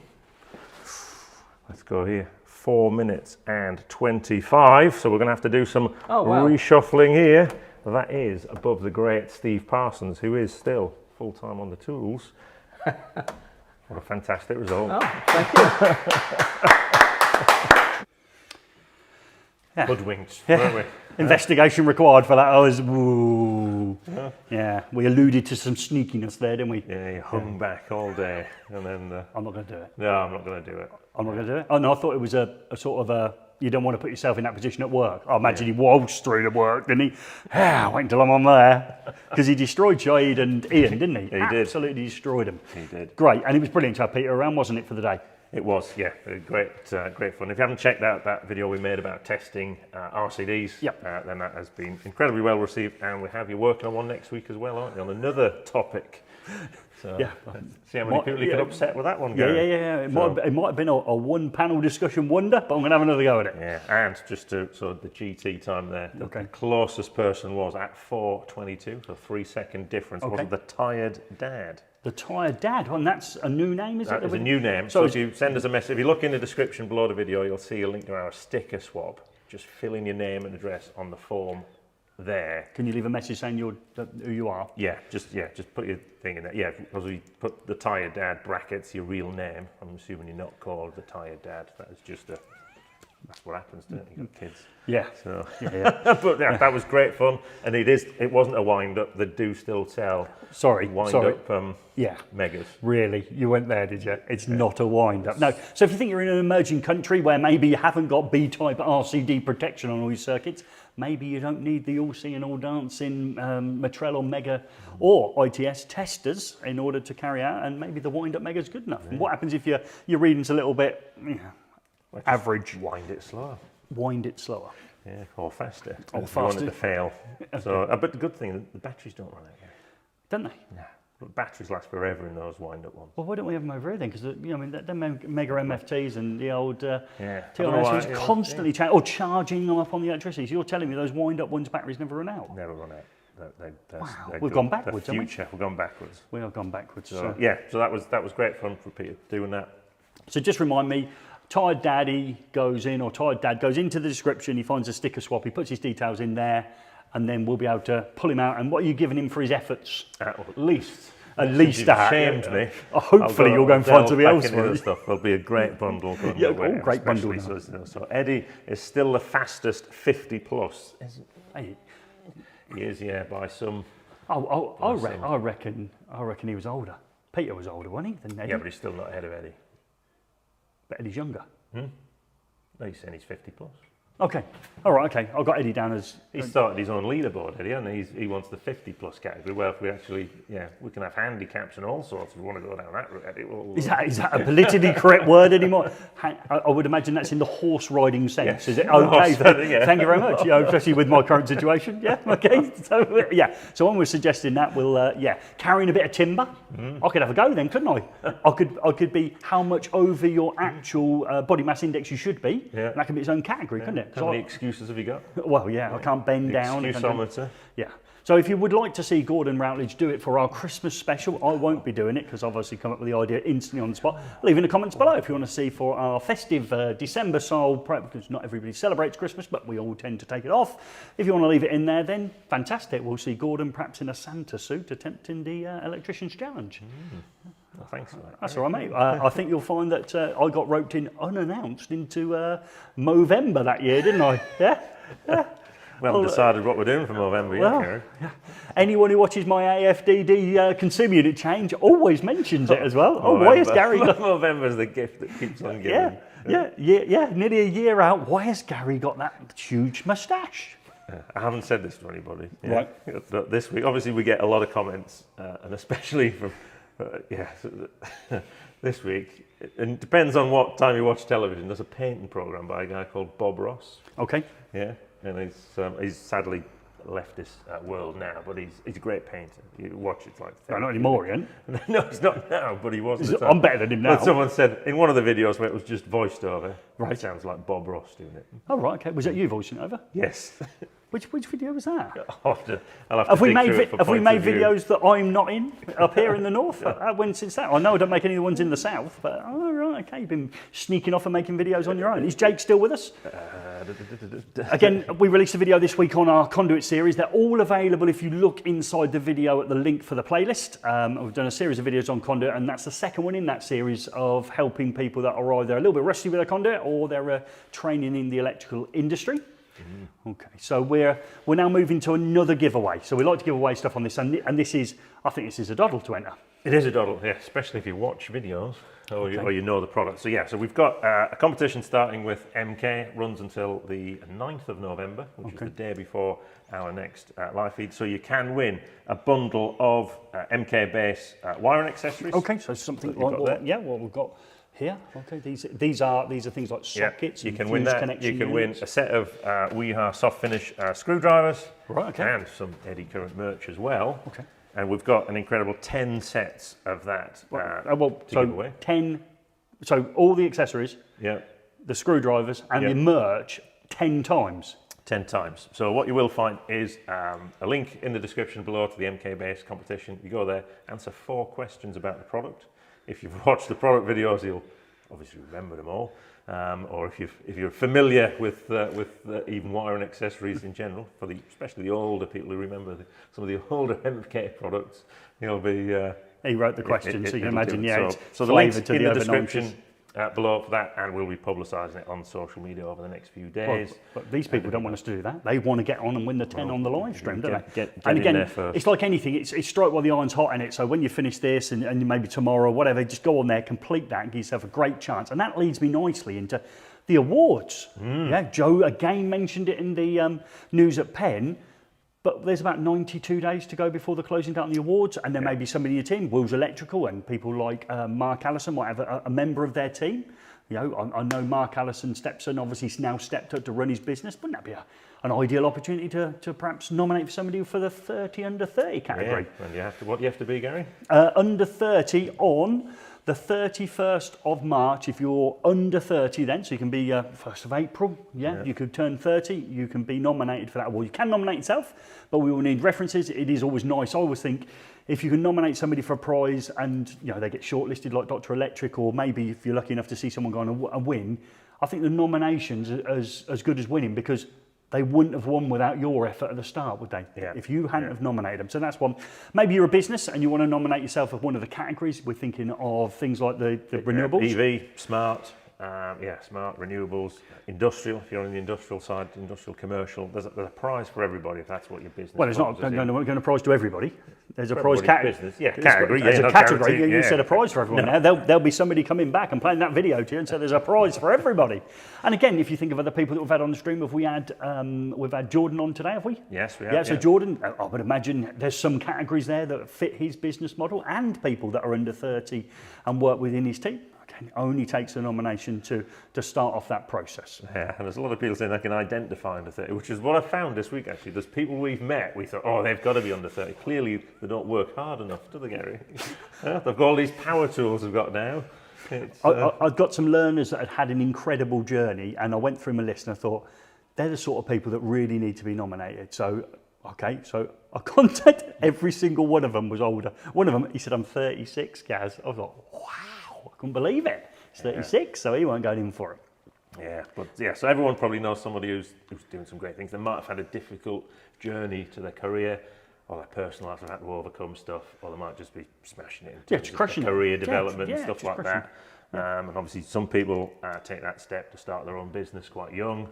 let's go here, 4 minutes and 25. So we're going to have to do some reshuffling here. That is above the great Steve Parsons, who is still full-time on the tools. What a fantastic result. Oh, thank you. Hoodwinked, weren't we? Investigation required for that. I was, we alluded to some sneakiness there, didn't we? Yeah, you hung back all day. And then I'm not going to do it. No, I'm not going to do it. I'm not going to do it? Oh, no, I thought it was a sort of a... You don't want to put yourself in that position at work. I imagine he waltzed through the work, didn't he? Wait until I'm on there. Because he destroyed Shaheed and Ian, didn't he? He did. Absolutely destroyed them. He did. Great. And it was brilliant to have Peter around, wasn't it, for the day? It was, yeah, great fun. If you haven't checked out that video we made about testing RCDs, then that has been incredibly well received, and we have you working on one next week as well, aren't you, on another topic. So, see how many people you can upset with that one, Gary. Yeah. It might have been a one-panel discussion wonder, but I'm going to have another go at it. Yeah, and just to sort of the GT time there, the closest person was at 4:22, so 3-second difference, was the Tired Dad. The Tired Dad, and that's a new name, is it? That is a new name. So if you send us a message, if you look in the description below the video, you'll see a link to our sticker swap. Just fill in your name and address on the form there. Can you leave a message saying who you are? Yeah, just put your thing in there. Yeah, because we put the Tired Dad brackets your real name. I'm assuming you're not called the Tired Dad. That is just that's what happens, don't you? You've got kids. Yeah. So, but that was great fun, and it wasn't a wind up. They do still sell. Wind up. Meggers. Really, you went there, did you? It's not a wind up. No. So if you think you're in an emerging country where maybe you haven't got B-type RCD protection on all your circuits, maybe you don't need the all-seeing, all-dancing Metrel or Megger or ITS testers in order to carry out, and maybe the wind up Megger is good enough. And what happens if your reading's a little bit average? Wind it slower. Wind it slower. Yeah, or faster. Or if you want faster. it to fail. So, but the good thing, the batteries don't run out. Don't they? No. But batteries last forever in those wind-up ones. Well, why don't we have them over here then? Because them Megger MFTs and the old TRS constantly charging them up on the electricity. So you're telling me those wind-up ones batteries never run out? Never run out. We've gone backwards, haven't we? The future, we've gone backwards. We have gone backwards. So that was great fun for Peter doing that. So just remind me, Tired Daddy goes in, or Tired Dad goes into the description, he finds a sticker swap, he puts his details in there, and then we'll be able to pull him out. And what are you giving him for his efforts? At least that. Shamed me. Hopefully you'll go and find somebody else for it. Stuff. There'll be a great bundle. Great bundle. So Eddie is still the fastest 50 plus. He is, by some. I reckon he was older. Peter was older, wasn't he, than Eddie? Yeah, but he's still not ahead of Eddie. But Eddie's younger. No, he's saying he's 50 plus. Okay. All right. Okay. I've got Eddie down as. He started his own leaderboard, Eddie, and he wants the 50 plus category. Well, if we actually, we can have handicaps and all sorts. If we want to go down that route, Eddie. Is that a politically correct word anymore? I would imagine that's in the horse riding sense. Yes. Is it okay? Thank you very much. Especially with my current situation. Yeah. Okay. So So when we're suggesting that, we'll carrying a bit of timber. I could have a go then, couldn't I? I could be how much over your actual body mass index you should be. Yeah. And that can be its own category, couldn't it? How many excuses have you got? Well, I can't bend down. Excusometer. Yeah. So if you would like to see Gordon Routledge do it for our Christmas special, I won't be doing it because I've obviously come up with the idea instantly on the spot. Leave in the comments below if you want to see for our festive December style, because not everybody celebrates Christmas, but we all tend to take it off. If you want to leave it in there, then fantastic. We'll see Gordon perhaps in a Santa suit attempting the Electricians Challenge. Well, thanks for that. That's all right, mate. I think you'll find that I got roped in unannounced into Movember that year, didn't I? Yeah? We haven't decided what we're doing for November yet, Gary. Anyone who watches my AFDD consumer unit change always mentions it as well. Why has Gary got... November's the gift that keeps on giving. Yeah. Nearly a year out. Why has Gary got that huge moustache? I haven't said this to anybody. Right. This week, obviously, we get a lot of comments, and especially from... this week, and it depends on what time you watch television. There's a painting program by a guy called Bob Ross. Okay. Yeah, and he's sadly left this world now, but he's a great painter. You watch it like. Not anymore, Ian. No, he's not now, but he was. I'm better than him now. But someone said in one of the videos where it was just voiced over. Right. It sounds like Bob Ross doing it. Oh right, okay. Was that you voicing it over? Yes. Which video was that? I'll have to have we made videos that I'm not in up here in the north? When since that? I know I don't make any of the ones in the south, but right, okay, you've been sneaking off and making videos on your own. Is Jake still with us? Again, we released a video this week on our conduit series. They're all available if you look inside the video at the link for the playlist. We've done a series of videos on conduit, and that's the second one in that series of helping people that are either a little bit rusty with their conduit or they're training in the electrical industry. Okay, so we're now moving to another giveaway. So we like to give away stuff on this, and this is, I think this is a doddle to enter. It is a doddle, yeah, especially if you watch videos or you know the product. So so we've got a competition starting with MK, runs until the 9th of November, which is the day before our next live feed. So you can win a bundle of MK base wiring accessories. Okay, so something like what we've got Here, okay. These are things like sockets. You can win that. You can win a set of Wiha soft finish screwdrivers, right? Okay. And some eddy current merch as well. Okay. And we've got an incredible 10 sets of that to give away. 10. So all the accessories, yeah, the screwdrivers, and the merch 10 times. 10 times. So what you will find is a link in the description below to the MK-based competition. You go there, answer 4 questions about the product. If you've watched the product videos, you'll obviously remember them all. Or if you're familiar with even wire and accessories in general, especially the older people who remember some of the older MK products, you'll be. He wrote the question, so you can imagine. Yeah, so the link's in the description below for that, and we'll be publicising it on social media over the next few days. But these people don't want us to do that. They want to get on and win the 10 on the live stream, don't they? Get and again, in there first. It's like anything. It's strike while the iron's hot in it. So when you finish this and maybe tomorrow, whatever, just go on there, complete that, and give yourself a great chance. And that leads me nicely into the awards. Yeah, Joe again mentioned it in the news at Penn. But there's about 92 days to go before the closing date on the awards, and there may be somebody in your team, Wills Electrical, and people like Mark Allison might have a member of their team. You know, I know Mark Allison Stepson obviously now stepped up to run his business. Wouldn't that be an ideal opportunity to perhaps nominate for somebody for the 30 under 30 category? Yeah, and what do you have to be, Gary? Under 30 on the 31st of March, if you're under 30 then, so you can be 1st of April, you could turn 30, you can be nominated for that award. You can nominate yourself, but we will need references. It is always nice. I always think if you can nominate somebody for a prize and they get shortlisted like Dr. Electric, or maybe if you're lucky enough to see someone go on and win, I think the nomination's as good as winning, because they wouldn't have won without your effort at the start, would they? Yeah. If you hadn't have nominated them. So that's one. Maybe you're a business and you want to nominate yourself as one of the categories. We're thinking of things like the renewables. EV, smart, smart, renewables, industrial, if you're on the industrial side, industrial, commercial. There's a prize for everybody if that's what your business is. Well, there's not going to prize to everybody. There's a prize category. Category. There's a category. You said a prize for everyone. Now there'll be somebody coming back and playing that video to you and say there's a prize for everybody. And again, if you think of other people that we've had on the stream, we've had Jordan on today, have we? Yes, we have. Yeah. So Jordan, I would imagine there's some categories there that fit his business model, and people that are under 30 and work within his team. It only takes a nomination to start off that process. Yeah, and there's a lot of people saying they can identify under 30, which is what I found this week actually. There's people we've met, we thought, they've got to be under 30. Clearly, they don't work hard enough, do they, Gary? They've got all these power tools they've got now. I've got some learners that had an incredible journey, and I went through my list and I thought, they're the sort of people that really need to be nominated. So I contacted every single one of them was older. One of them, he said, I'm 36, Gaz. I thought, wow. I couldn't believe it. He's 36, so he won't go in for it. So everyone probably knows somebody who's doing some great things. They might have had a difficult journey to their career, or their personal life, have had to overcome stuff, or they might just be smashing it in terms of career development and stuff like that. And obviously some people take that step to start their own business quite young.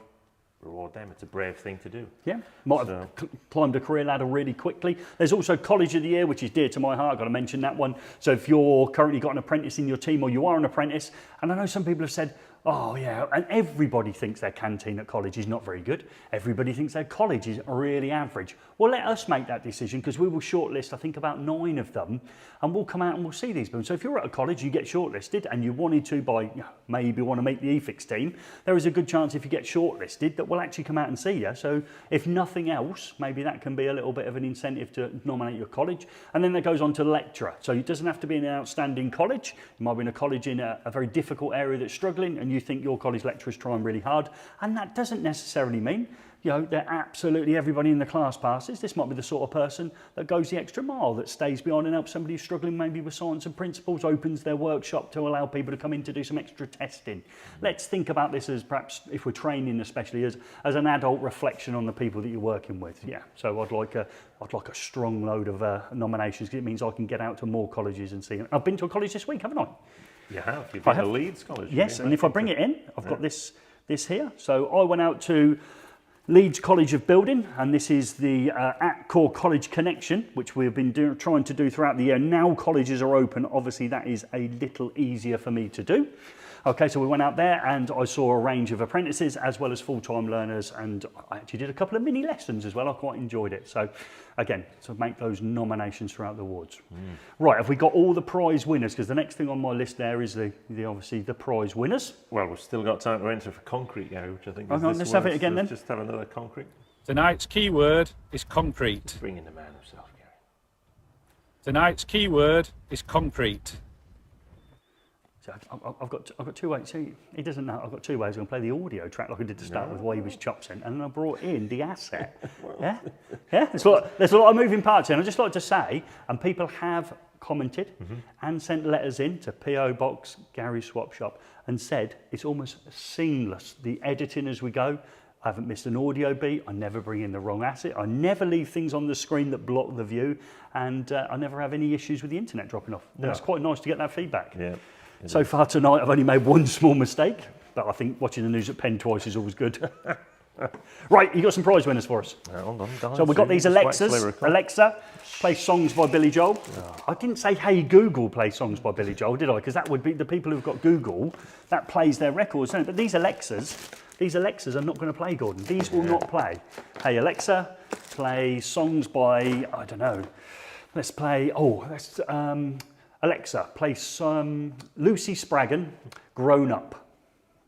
Reward them. It's a brave thing to do. Yeah, might have climbed a career ladder really quickly. There's also College of the Year, which is dear to my heart. I've got to mention that one. So if you're currently got an apprentice in your team, or you are an apprentice, and I know some people have said, and everybody thinks their canteen at college is not very good. Everybody thinks their college is really average. Well, let us make that decision, because we will shortlist, I think, about 9 of them, and we'll come out and we'll see these people. So if you're at a college, you get shortlisted, and you wanted to maybe want to meet the eFIXX team, there is a good chance if you get shortlisted that we'll actually come out and see you. So if nothing else, maybe that can be a little bit of an incentive to nominate your college. And then that goes on to lecturer. So it doesn't have to be an outstanding college. It might be in a college in a very difficult area that's struggling, and you think your college lecturers trying really hard, and that doesn't necessarily mean that absolutely everybody in the class passes. This might be the sort of person that goes the extra mile, that stays behind and helps somebody who's struggling maybe with science and principles, opens their workshop to allow people to come in to do some extra testing. Let's think about this as perhaps, if we're training especially, as an adult reflection on the people that you're working with. Yeah, so I'd like a strong load of nominations, because it means I can get out to more colleges and see them. I've been to a college this week, haven't I? You have. You've been to Leeds College. Yes, and if I bring it in, I've got this here. So I went out to Leeds College of Building, and this is the at-core college connection, which we've been trying to do throughout the year. Now colleges are open, obviously that is a little easier for me to do. Okay, so we went out there and I saw a range of apprentices as well as full-time learners, and I actually did a couple of mini lessons as well. I quite enjoyed it. So again, to make those nominations throughout the awards. Right, have we got all the prize winners? Because the next thing on my list there is obviously the prize winners. Well, we've still got time to enter for concrete, Gary, which I think is let's have it again then. Just have another concrete. Tonight's keyword is concrete. Bring in the man himself, Gary. Tonight's keyword is concrete. So I've got two ways. See, he doesn't know. I've got two ways. I'm going to play the audio track like I did to start with, why he was chops in, and then I brought in the asset. Yeah. There's a lot of moving parts here. And I'd just like to say, and people have commented and sent letters in to PO Box Gary Swap Shop and said it's almost seamless. The editing as we go. I haven't missed an audio beat. I never bring in the wrong asset. I never leave things on the screen that block the view, and I never have any issues with the internet dropping off. No. That's quite nice to get that feedback. Yeah. So far tonight, I've only made one small mistake, but I think watching the news at Penn twice is always good. Right, you got some prize winners for us. Hold on, so we've got these Alexas. Alexa, play songs by Billy Joel. I didn't say, hey, Google, play songs by Billy Joel, did I? Because that would be the people who've got Google, that plays their records. But these Alexas are not going to play, Gordon. These will not play. Hey, Alexa, play songs by, I don't know. Let's play, Alexa, play some Lucy Spraggan, Grown Up.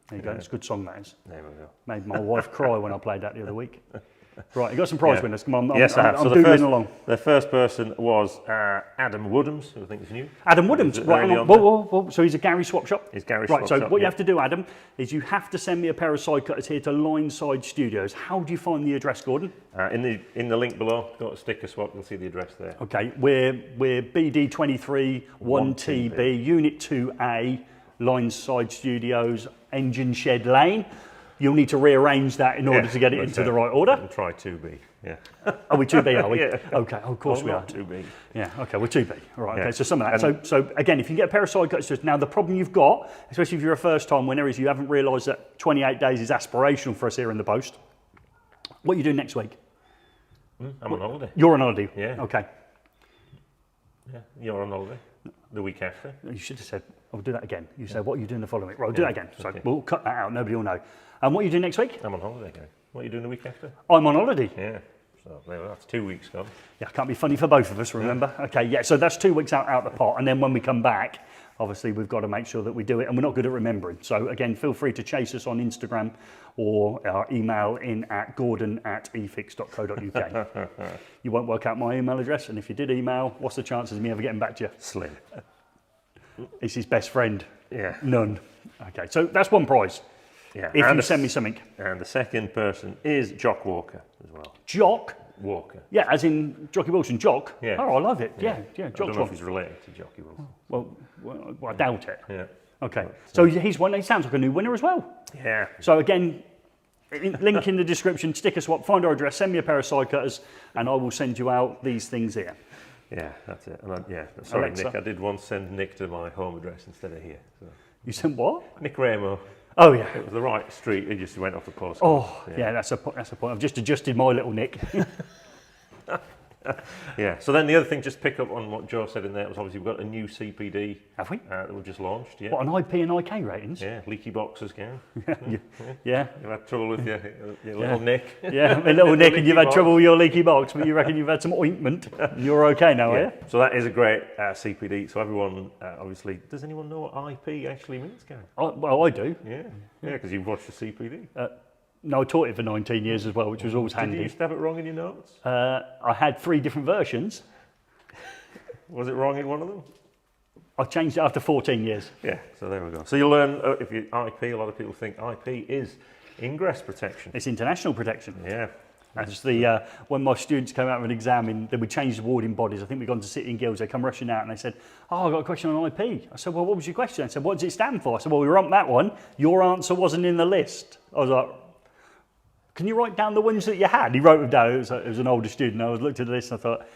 There you go, it's a good song, that is. There we go. Made my wife cry when I played that the other week. Right, you got some prize winners. Come on, yes, I have. I'm so doodling along. The first person was Adam Woodhams, who I think is new. Adam Woodhams, right, hang on. Whoa. So he's a Gary Swap Shop? He's Gary Swap Shop. Right, so what you have to do, Adam, is you have to send me a pair of side cutters here to Lineside Studios. How do you find the address, Gordon? In the link below, got a sticker swap, you'll see the address there. Okay, we're BD23 1TB, Unit 2A, Lineside Studios, Engine Shed Lane. You'll need to rearrange that in order to get it into the right order. We'll try 2B, yeah. Are we 2B, are we? Yeah. Okay, of course we are. 2B. Yeah, okay, we're 2B. All right, Yeah. okay, so some of that. So again, if you can get a pair of side cutters, now the problem you've got, especially if you're a first time winner, is you haven't realised that 28 days is aspirational for us here in the post. What are you doing next week? I'm on holiday. You're on holiday? Yeah. Okay. Yeah, you're on holiday. The week after. You should have said, I'll do that again. You said, what are you doing the following week? Right, I'll do that again. So we'll cut that out, nobody will know. And what are you doing next week? I'm on holiday, Gary. What are you doing the week after? I'm on holiday. Yeah. So there we are. That's 2 weeks gone. Yeah, can't be funny for both of us, remember? Yeah. Okay, yeah, so that's 2 weeks out the pot. And then when we come back, obviously we've got to make sure that we do it, and we're not good at remembering. So again, feel free to chase us on Instagram or email in at gordon@efix.co.uk. You won't work out my email address, and if you did email, what's the chances of me ever getting back to you? Slim. It's his best friend. Yeah. None. Okay, so that's one prize. Yeah. If you send me something. And the second person is Jock Walker as well. Jock? Walker. Yeah, as in Jockey Wilson. Jock? Yeah. Oh, I love it. Yeah. I don't know if he's related to Jockey Wilson. Well, I doubt it. Yeah. Okay. So he's one. He sounds like a new winner as well. Yeah. So again, link in the description, sticker swap, find our address, send me a pair of side cutters, and I will send you out these things here. Yeah, that's it. And sorry, Alexa. Nick, I did once send Nick to my home address instead of here. So. You sent what? Nick Ramo. Oh, yeah. It was the right street, he just went off the postcode. Oh, yeah, that's a point. I've just adjusted my little Nick. Yeah, so then the other thing, just pick up on what Joe said in there, was obviously we've got a new CPD. Have we? That we've just launched, yeah. What, an IP and IK ratings? Yeah, leaky boxes, Gary. Yeah. You've had trouble with your little Nick. Yeah, my little Nick, and you've had trouble with your leaky box, but you reckon you've had some ointment, and you're okay now, are you? So that is a great CPD. So everyone, obviously, does anyone know what IP actually means, Gary? Well, I do. Yeah, because you've watched the CPD. No, I taught it for 19 years as well, which was always handy. Did you used to have it wrong in your notes? I had 3 different versions. Was it wrong in one of them? I changed it after 14 years. Yeah, so there we go. So you learn, if you IP, a lot of people think IP is ingress protection. It's international protection. Yeah. That's when my students came out of an exam, then we changed the warding bodies. I think we'd gone to City and Guilds. They come rushing out and they said, oh, I've got a question on IP. I said, well, what was your question? I said, what does it stand for? I said, well, we were on that one. Your answer wasn't in the list. I was like, can you write down the ones that you had? He wrote them down. It was an older student. I looked at the list and I thought,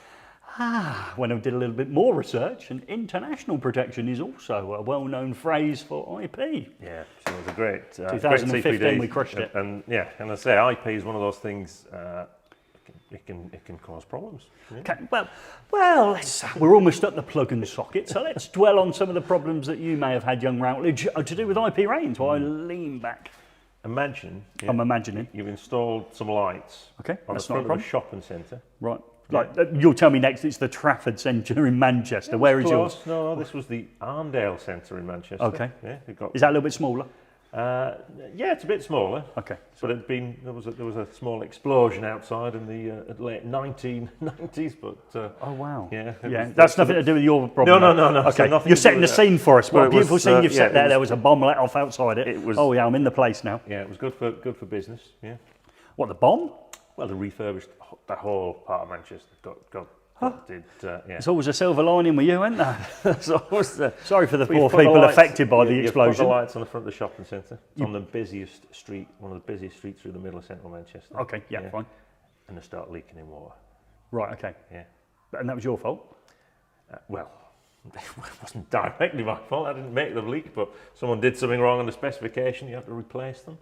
when I did a little bit more research, and international protection is also a well-known phrase for IP. Yeah, so it was a great 2015 great CPD. we crushed it. And I say IP is one of those things, it can cause problems. Yeah. Okay, well, we're almost at the plug and socket, so let's dwell on some of the problems that you may have had, young Routledge, to do with IP ratings while I lean back. Imagine. Yeah, I'm imagining. You've installed some lights on the front of a shopping centre. Right. Like, you'll tell me next it's the Trafford Centre in Manchester. Where is yours? No, this was the Arndale Centre in Manchester. Okay. Yeah, is that a little bit smaller? Yeah, it's a bit smaller. Okay. But there was a small explosion outside in the late 1990s. But oh wow. Yeah. That's nothing to do with your problem. No. Okay. So you're setting the scene for us. What a beautiful scene you've set there. There was a bomb let off outside it. Oh yeah, I'm in the place now. Yeah, it was good for business. Yeah. What, the bomb? Well, they refurbished the whole part of Manchester. There's always a silver lining with you, isn't there? Sorry for the poor put people lights, affected by the explosion. You've put the lights on the front of the shopping centre. It's on the busiest street, one of the busiest streets through the middle of central Manchester. Okay, yeah, fine. And they start leaking in water. Right, okay. Yeah. And that was your fault? Well, it wasn't directly my fault. I didn't make the leak, but someone did something wrong on the specification. You have to replace them.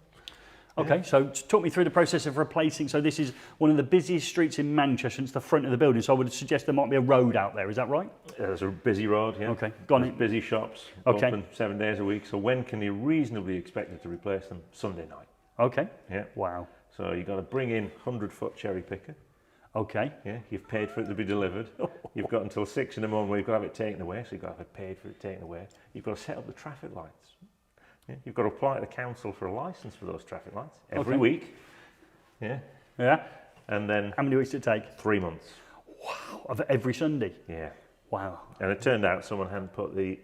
Okay, so talk me through the process of replacing. So this is one of the busiest streets in Manchester. It's the front of the building. So I would suggest there might be a road out there. Is that right? There's a busy road, yeah. Okay, gone in. Busy shops, open 7 days a week. So when can you reasonably expect to replace them? Sunday night. Okay. Yeah. Wow. So you've got to bring in 100-foot cherry picker. Okay. Yeah, you've paid for it to be delivered. You've got until 6 in the morning where you've got to have it taken away. So you've got to have it paid for it taken away. You've got to set up the traffic lights. Yeah, you've got to apply to the council for a licence for those traffic lights every week. Yeah. Yeah. And then... How many weeks did it take? 3 months. Wow. Of every Sunday? Yeah. Wow. And it turned out someone hadn't put the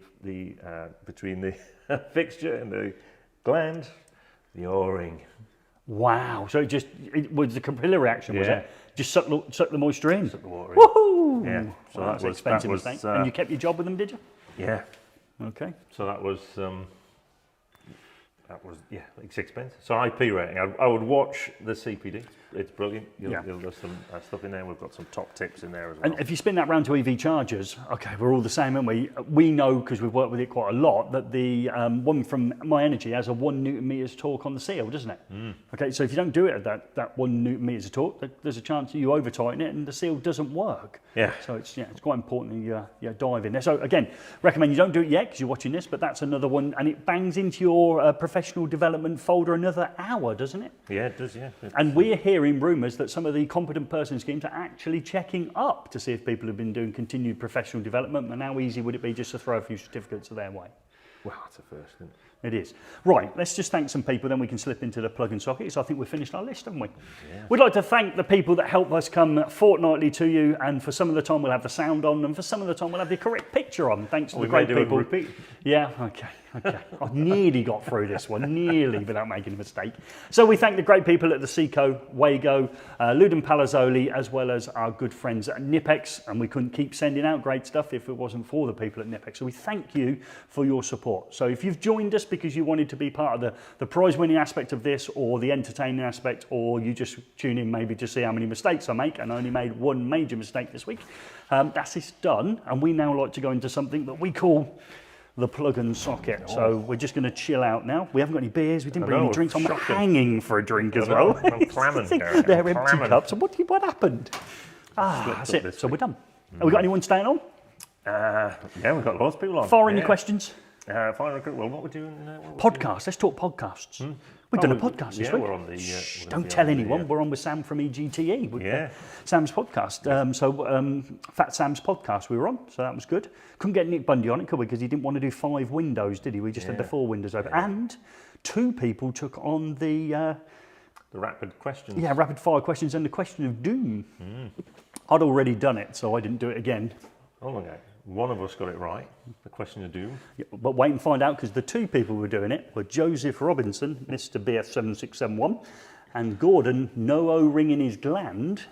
between the fixture and the gland, the O-ring. Wow. So it was the capillary reaction, was it? Just suck the moisture in? Suck the water in. Woohoo! Yeah. So that was an expensive mistake. And you kept your job with them, did you? Yeah. Okay. So that was it's expensive. So IP rating, I would watch the CPD. It's brilliant. There's some stuff in there. We've got some top tips in there as well. And if you spin that round to EV chargers, okay, we're all the same, aren't we? We know, because we've worked with it quite a lot, that the one from My Energy has a 1 Newton meters torque on the seal, doesn't it? Okay, so if you don't do it at that 1 Newton meters of torque, there's a chance that you over tighten it and the seal doesn't work. Yeah. So it's quite important that you dive in there. So again, recommend you don't do it yet because you're watching this, but that's another one, and it bangs into your professional development folder another hour, doesn't it? Yeah, it does. Yeah. And we're hearing rumours that some of the competent person schemes are actually checking up to see if people have been doing continued professional development, and how easy would it be just to throw a few certificates their way? Well, that's a first, isn't it? It is. Right, let's just thank some people, then we can slip into the plug and sockets. I think we've finished our list, haven't we? Yeah. We'd like to thank the people that help us come fortnightly to you, and for some of the time we'll have the sound on, and for some of the time we'll have the correct picture on, thanks to the great people. Repeat. Yeah, okay. I nearly got through this one, nearly without making a mistake. So we thank the great people at the Seco, Wago, Ludum Palazzoli, as well as our good friends at eFIXX, and we couldn't keep sending out great stuff if it wasn't for the people at eFIXX. So we thank you for your support. So if you've joined us because you wanted to be part of the prize-winning aspect of this, or the entertaining aspect, or you just tune in maybe to see how many mistakes I make, and I only made one major mistake this week, that's it done, and we now like to go into something that we call the plug and socket. So we're just going to chill out now. We haven't got any beers. We didn't bring any drinks. I'm hanging for a drink as well. I'm clamming. They're empty cups. And what happened? That's it. So we're done. Have we got anyone staying on? Yeah, we've got lots of people on. Fire any questions? Well, what we're doing? Podcasts. Let's talk podcasts. We've done a podcast this week. We're on the. Don't tell anyone. We're on with Sam from EGTE. Yeah. Sam's podcast. Fat Sam's podcast we were on, so that was good. Couldn't get Nick Bundy on it, could we? Because he didn't want to do 5 windows, did he? We just had the 4 windows open. Yeah. And 2 people took on the rapid questions. Yeah, rapid fire questions and the question of doom. I'd already done it, so I didn't do it again. Oh, okay. One of us got it right, the question of doom. Yeah, but wait and find out, because the 2 people who were doing it were Joseph Robinson, Mr. BF7671, and Gordon, no O-ring in his gland,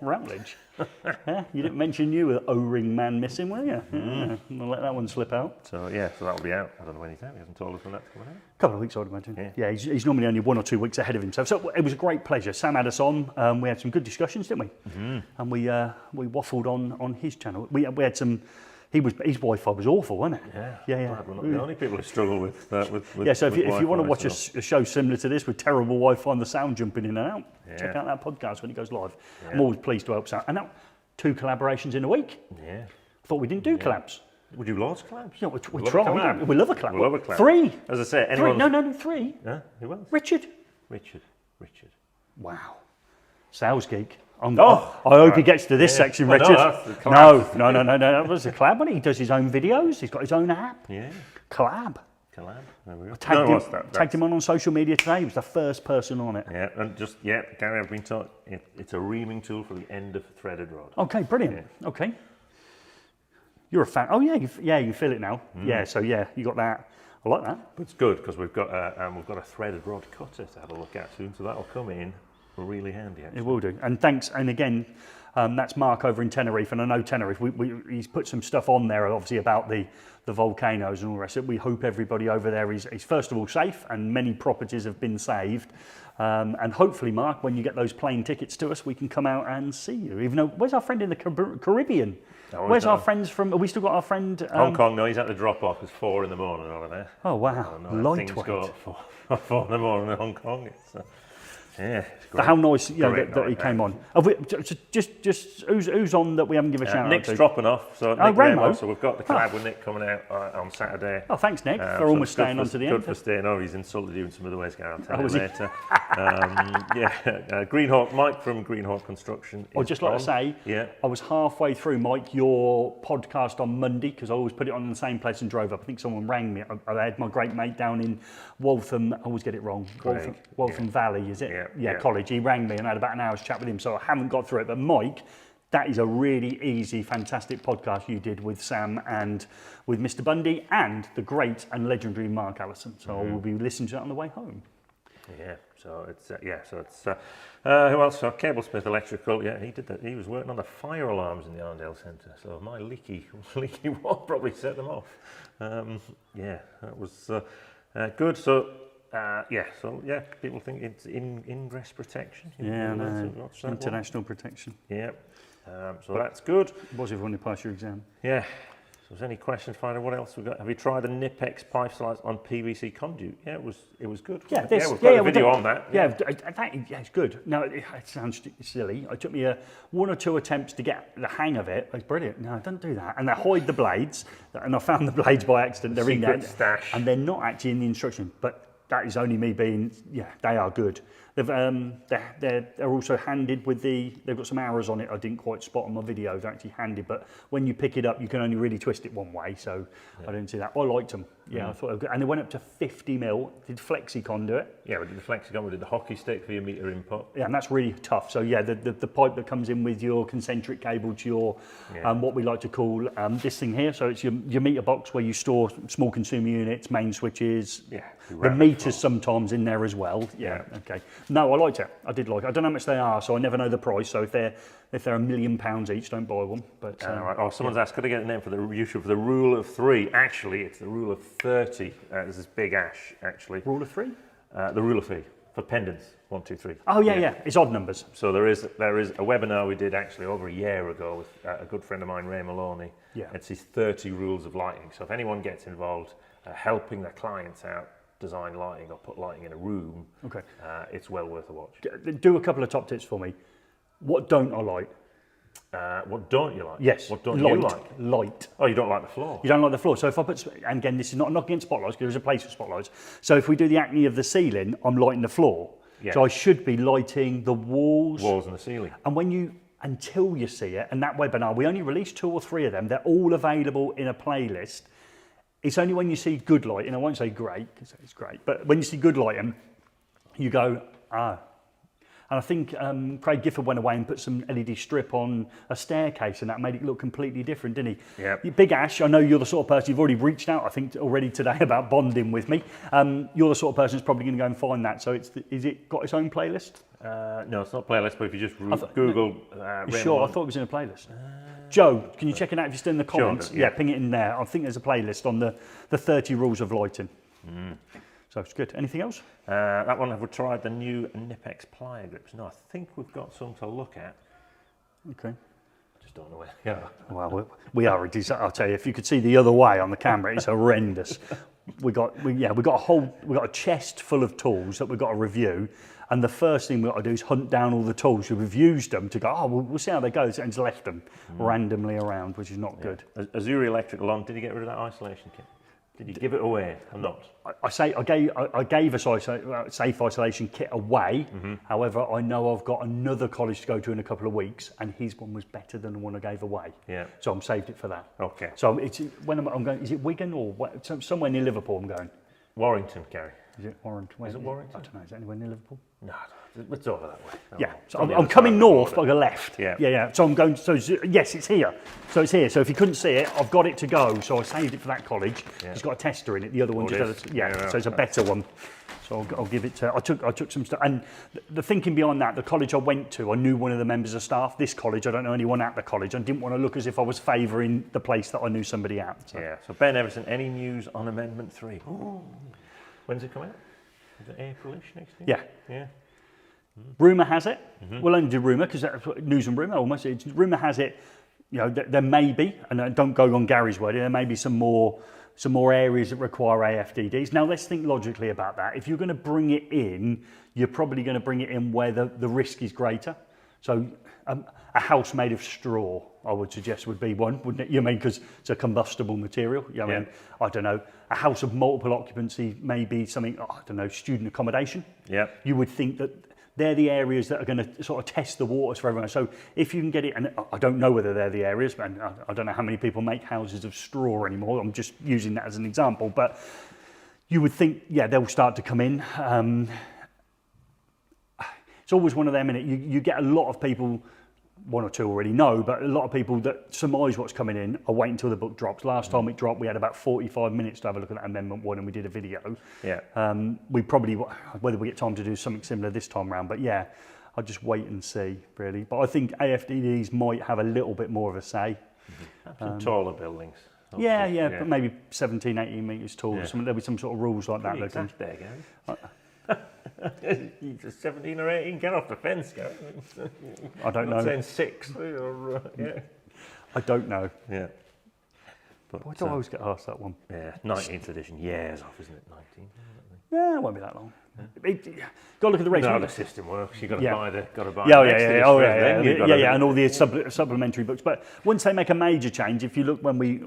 Routledge. You didn't mention you were O-ring man missing, were you? Yeah, I'll let that one slip out. So that'll be out. I don't know when he's out. He hasn't told us when that's coming out. A couple of weeks, I'd imagine. Yeah, he's normally only 1 or 2 weeks ahead of himself. So it was a great pleasure. Sam had us on. We had some good discussions, didn't we? And we waffled on his channel. We had some his Wi-Fi was awful, wasn't it? Yeah. Glad we're not the only people who struggle with yeah, so if you want to watch a show similar to this with terrible Wi-Fi and the sound jumping in and out, check out that podcast when it goes live. I'm always pleased to help out. And now, 2 collaborations in a week. Yeah. Thought we didn't do collabs. Would you love collabs? Yeah, we try. We love a collab. We love a collab. 3. As I say, 3. No, 3. Yeah, who else? Richard. Wow. Sales geek. I hope he gets to this section, Richard. No, that was a collab, wasn't it? He does his own videos. He's got his own app. Yeah. Collab. There we go. Tagged him on social media today. He was the first person on it. Yeah, and Gary, I've been taught it's a reaming tool for the end of a threaded rod. Okay, brilliant. Yeah. Okay. You're a fan. Oh yeah, you can feel it now. Yeah, so you got that. I like that. But it's good because we've got a threaded rod cutter to have a look at soon, so that'll come in really handy. Actually. It will do. And thanks. And again, that's Mark over in Tenerife, and I know Tenerife. He's put some stuff on there, obviously about the volcanoes and all the rest of it. We hope everybody over there is first of all safe, and many properties have been saved. And hopefully, Mark, when you get those plane tickets to us, we can come out and see you. Even though, where's our friend in the Caribbean? Where's our friends from? Have we still got our friend? Hong Kong, no, he's at the drop-off. It's 4 in the morning over there. Oh, wow. Lightweight. Things go at 4 in the morning in Hong Kong. It's great. But how nice that he came on. Have we, just who's on that we haven't given a shout Nick's out to? dropping off. So Nick Ramo. So we've got the collab with Nick coming out on Saturday. Oh, thanks, Nick, for almost staying on to the end. Good for staying on. He's insulted you in some other ways, Gary. I'll tell you later. Greenhawk, Mike from Greenhawk Construction. I'd just like to say, I was halfway through, Mike, your podcast on Monday, because I always put it on in the same place and drove up. I think someone rang me. I had my great mate down in Waltham. I always get it wrong. Waltham Valley, is it? Yeah, College. He rang me and I had about an hour's chat with him, so I haven't got through it. But Mike, that is a really easy, fantastic podcast you did with Sam and with Mr. Bundy and the great and legendary Mark Allison. So I will be listening to that on the way home. Yeah, so it's who else? So Cablesmith Electrical. Yeah, he did that. He was working on the fire alarms in the Arndale Centre. So my leaky one probably set them off. That was good. So. People think it's ingress protection. International protection. Yeah, so that's good. Was if you want to pass your exam? Yeah. So, is there any questions? Find out what else we've got. Have you tried the eFIXX pipe slides on PVC conduit? Yeah, it was good. Yeah, we've got a video on that. Yeah, it's good. Now it sounds silly. It took me 1 or 2 attempts to get the hang of it. It's brilliant. No, don't do that. And they hide the blades, and I found the blades by accident. They're Secret in there, stash, and they're not actually in the instruction, but. That is only me being, they are good. They're also handed with they've got some arrows on it I didn't quite spot on my video. They're actually handed, but when you pick it up, you can only really twist it one way, so I didn't see that. I liked them. Yeah, I thought they were good. And they went up to 50 mil, did flexi conduit. Yeah, we did the flexi conduit, we did the hockey stick for your meter input. Yeah, and that's really tough. So yeah, the pipe that comes in with your concentric cable to your, what we like to call this thing here. So it's your meter box where you store small consumer units, main switches, the meters sometimes in there as well. Yeah, okay. No, I liked it. I did like it. I don't know how much they are, so I never know the price. So if they're £1 million each, don't buy one. But someone's asked, could I get a name for the rule of 3? Actually, it's the rule of 30. There's this big ash, actually. Rule of 3? The rule of 3 for pendants. 1, 2, 3. Oh yeah. It's odd numbers. So there is a webinar we did actually over a year ago with a good friend of mine, Ray Maloney. Yeah. It's his 30 rules of lighting. So if anyone gets involved helping their clients out, design lighting or put lighting in a room, it's well worth a watch. Do a couple of top tips for me. What don't I like? What don't you like? Yes. What don't you like? Light. Oh, you don't like the floor? You don't like the floor. So if I put, and again, this is not knocking against spotlights, because there's a place for spotlights. So if we do the acne of the ceiling, I'm lighting the floor. Yeah. So I should be lighting the walls. Walls and the ceiling. And until you see it, and that webinar, we only released 2 or 3 of them. They're all available in a playlist. It's only when you see good lighting, I won't say great, because it's great, but when you see good lighting, you go, And I think Craig Gifford went away and put some LED strip on a staircase, and that made it look completely different, didn't he? Yeah. Big Ash, I know you're the sort of person, you've already reached out, I think, already today about bonding with me. You're the sort of person who's probably going to go and find that. So is it got its own playlist? No, it's not a playlist, but if you just Google... Sure, I thought it was in a playlist. Joe, can you check it out if you're still in the comments? Sure, yeah, ping it in there. I think there's a playlist on the 30 rules of lighting. So it's good. Anything else? That one, have we tried the new eFIXX plier grips? No, I think we've got some to look at. Okay. Just don't know where they are. Well, we are a disaster. I'll tell you, if you could see the other way on the camera, it's horrendous. We got a chest full of tools that we've got to review. And the first thing we've got to do is hunt down all the tools. We've used them to go, we'll see how they go, and just left them randomly around, which is not good. Azuri Electrical on, did you get rid of that isolation kit? Did you give it away or not? I gave a safe isolation kit away. However, I know I've got another college to go to in a couple of weeks, and his one was better than the one I gave away. Yeah. So I'm saved it for that. Okay. So it's when I'm going. Is it Wigan or somewhere near Liverpool? I'm going. Warrington, Gary. Is it Warrington? Is it Warrington? I don't know. Is it anywhere near Liverpool? No, it's over that way. Yeah, so I'm coming north, but I go left. Yeah. So I'm going. So yes, it's here. So it's here. So if you couldn't see it, I've got it to go. So I saved it for that college. Yeah. It's got a tester in it. The other one just had so it's a better one. So I'll give it to. I took some stuff, and the thinking behind that, the college I went to, I knew one of the members of staff. This college, I don't know anyone at the college. I didn't want to look as if I was favouring the place that I knew somebody at. So. Yeah. So Ben Everton, any news on Amendment 3? When's it coming out? Is it April-ish next year? Yeah. Rumour has it. We'll only do rumour because that's news and rumour almost. Rumour has it. You know, there may be, and don't go on Gary's word. There may be some more areas that require AFDDs. Now let's think logically about that. If you're going to bring it in, you're probably going to bring it in where the risk is greater. So a house made of straw, I would suggest, would be one, wouldn't it? You mean because it's a combustible material? I mean, I don't know. A house of multiple occupancy may be something, I don't know, student accommodation. Yeah. You would think that they're the areas that are going to sort of test the waters for everyone. So if you can get it, and I don't know whether they're the areas, and I don't know how many people make houses of straw anymore. I'm just using that as an example, but you would think, they'll start to come in. It's always one of them, innit? You get a lot of people, one or two already know, but a lot of people that surmise what's coming in are waiting until the book drops. Last time it dropped, we had about 45 minutes to have a look at that Amendment 1 and we did a video. Yeah. We probably, whether we get time to do something similar this time round, but I'll just wait and see, really. But I think AFDDs might have a little bit more of a say. Some taller buildings. Yeah, but maybe 17, 18 metres tall. Yeah. There'll be some sort of rules like that. Exact there, Gary. 17 or 18, get off the fence, Gary. I don't know. I'm saying 6. I don't know. Yeah. But, why do I always get asked that one? Yeah, 19th edition, years off, isn't it? 19. Yeah, it won't be that long. Got to look at the rates. No, the system works. You've got to buy the. And all the supplementary books. But once they make a major change, if you look when we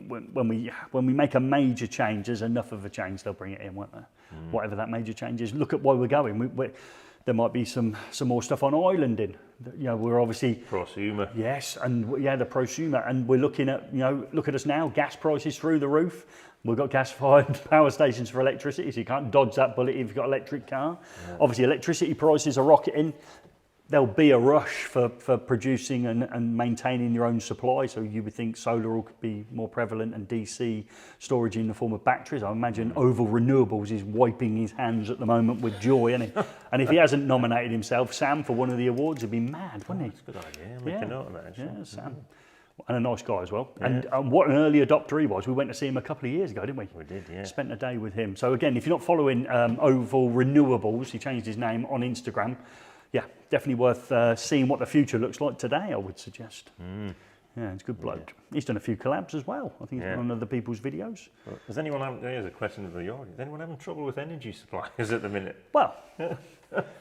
make a major change, there's enough of a change, they'll bring it in, won't they? Whatever that major change is. Look at where we're going. There might be some more stuff on islanding. You know, we're obviously prosumer. Yes, and the prosumer, and we're looking at look at us now. Gas prices through the roof. We've got gas-fired power stations for electricity, so you can't dodge that bullet if you've got an electric car. Yeah. Obviously, electricity prices are rocketing. There'll be a rush for producing and maintaining your own supply, so you would think solar will be more prevalent and DC storage in the form of batteries. I imagine Oval Renewables is wiping his hands at the moment with joy, isn't he? And if he hasn't nominated himself, Sam, for one of the awards, he'd be mad, wouldn't he? That's a good idea. I'll make a note of that, actually. Yeah, Sam. And a nice guy as well. Yeah. And what an early adopter he was. We went to see him a couple of years ago, didn't we? We did, yeah. Spent a day with him. So again, if you're not following Oval Renewables, he changed his name on Instagram. Yeah, definitely worth seeing what the future looks like today, I would suggest. Yeah, it's a good bloke. Yeah. He's done a few collabs as well. I think he's done on other people's videos. Well, does anyone have, here's a question for the audience, is anyone having trouble with energy suppliers at the minute? Well,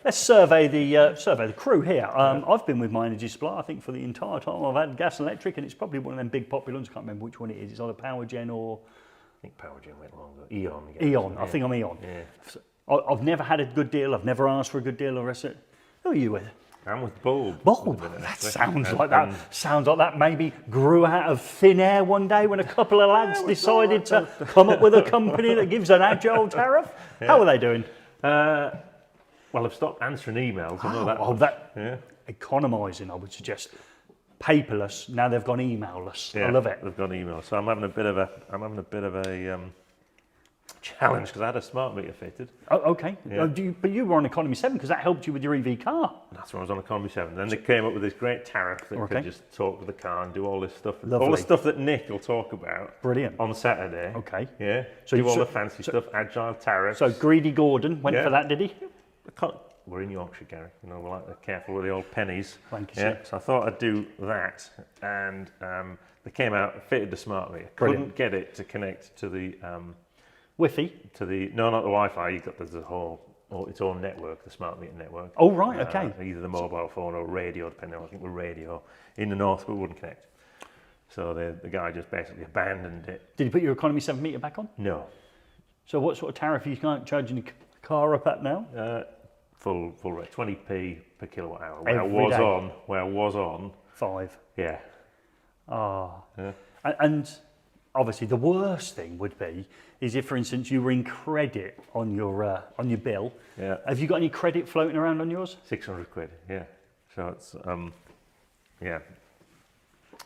let's survey the crew here. I've been with my energy supplier, I think, for the entire time I've had gas and electric, and it's probably one of them big popular ones. I can't remember which one it is. It's either PowerGen or... I think PowerGen went longer. Eon. Eon. Yeah. I think I'm Eon. Yeah. I've never had a good deal. I've never asked for a good deal or rest of it. Who are you with? I'm with Bulb. Bulb? That sounds like that. Sounds like that maybe grew out of thin air one day when a couple of lads decided to come up with a company that gives an agile tariff. Yeah. How are they doing? Well, I've stopped answering emails. Economising, I would suggest. Paperless. Now they've gone emailless. Yeah, I love it. They've gone email. So I'm having a bit of a challenge because I had a smart meter fitted. Oh, okay. Yeah. But you were on Economy 7 because that helped you with your EV car. That's when I was on Economy 7. Then they came up with this great tariff that could just talk to the car and do all this stuff. Lovely. All the stuff that Nick will talk about. Brilliant. On Saturday. Okay. Yeah. So do all the fancy stuff, agile tariffs. So Greedy Gordon went for that, did he? we're in Yorkshire, Gary. You know, we're like careful with the old pennies. Lancashire. Yeah, so I thought I'd do that, and they came out, fitted the smart meter. Brilliant. Couldn't get it to connect to the Wi-Fi? no, not the Wi-Fi. You got the whole its own network, the smart meter network. Oh right, okay. Either the mobile phone or radio, depending on, I think the radio in the north, but it wouldn't connect. So the guy just basically abandoned it. Did you put your economy 7 meter back on? No. So what sort of tariff are you charging your car up at now? Full rate, 20p per kilowatt hour. Where I was on 5. Yeah. Ah. Yeah. And obviously the worst thing would be is if, for instance, you were in credit on your bill. Yeah. Have you got any credit floating around on yours? 600 quid. Yeah. So it's yeah.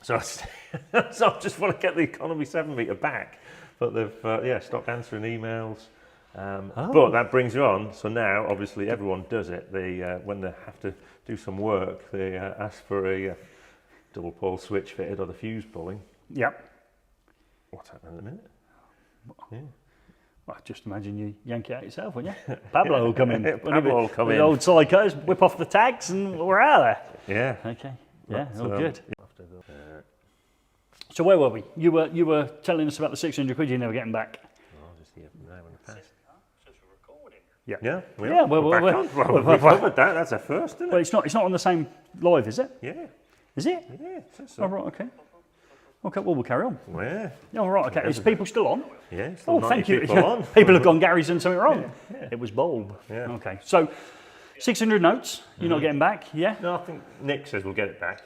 So I just want to get the economy 7 meter back, but they've stopped answering emails. But that brings you on. So now, obviously, everyone does it. They when they have to do some work, they ask for a double pole switch fitted or the fuse pulling. Yep. What's happening in a minute? Yeah. Well, just imagine you yank it out yourself, wouldn't you? Pablo will come in. Pablo will come in. The old psychos, whip off the tags, and we're out of there. Yeah. Okay. Yeah, But, all good. So where were we? You were telling us about the 600 quid you're never getting back. I'll just hear from now in the past. Yeah. Yeah. Yeah, we're we've covered that. That's a first, isn't it? Well, it's not on the same live, is it? Yeah. Is it? Yeah. It says so. Oh, right, okay. Okay, well, we'll carry on. Yeah. Oh, right, okay. Is people still on? Yeah. Still Oh, thank you. people on. People have gone, Gary's done something wrong. Yeah. It was bulb. Yeah. Okay, so 600 notes, you're not getting back, yeah? No, I think Nick says we'll get it back.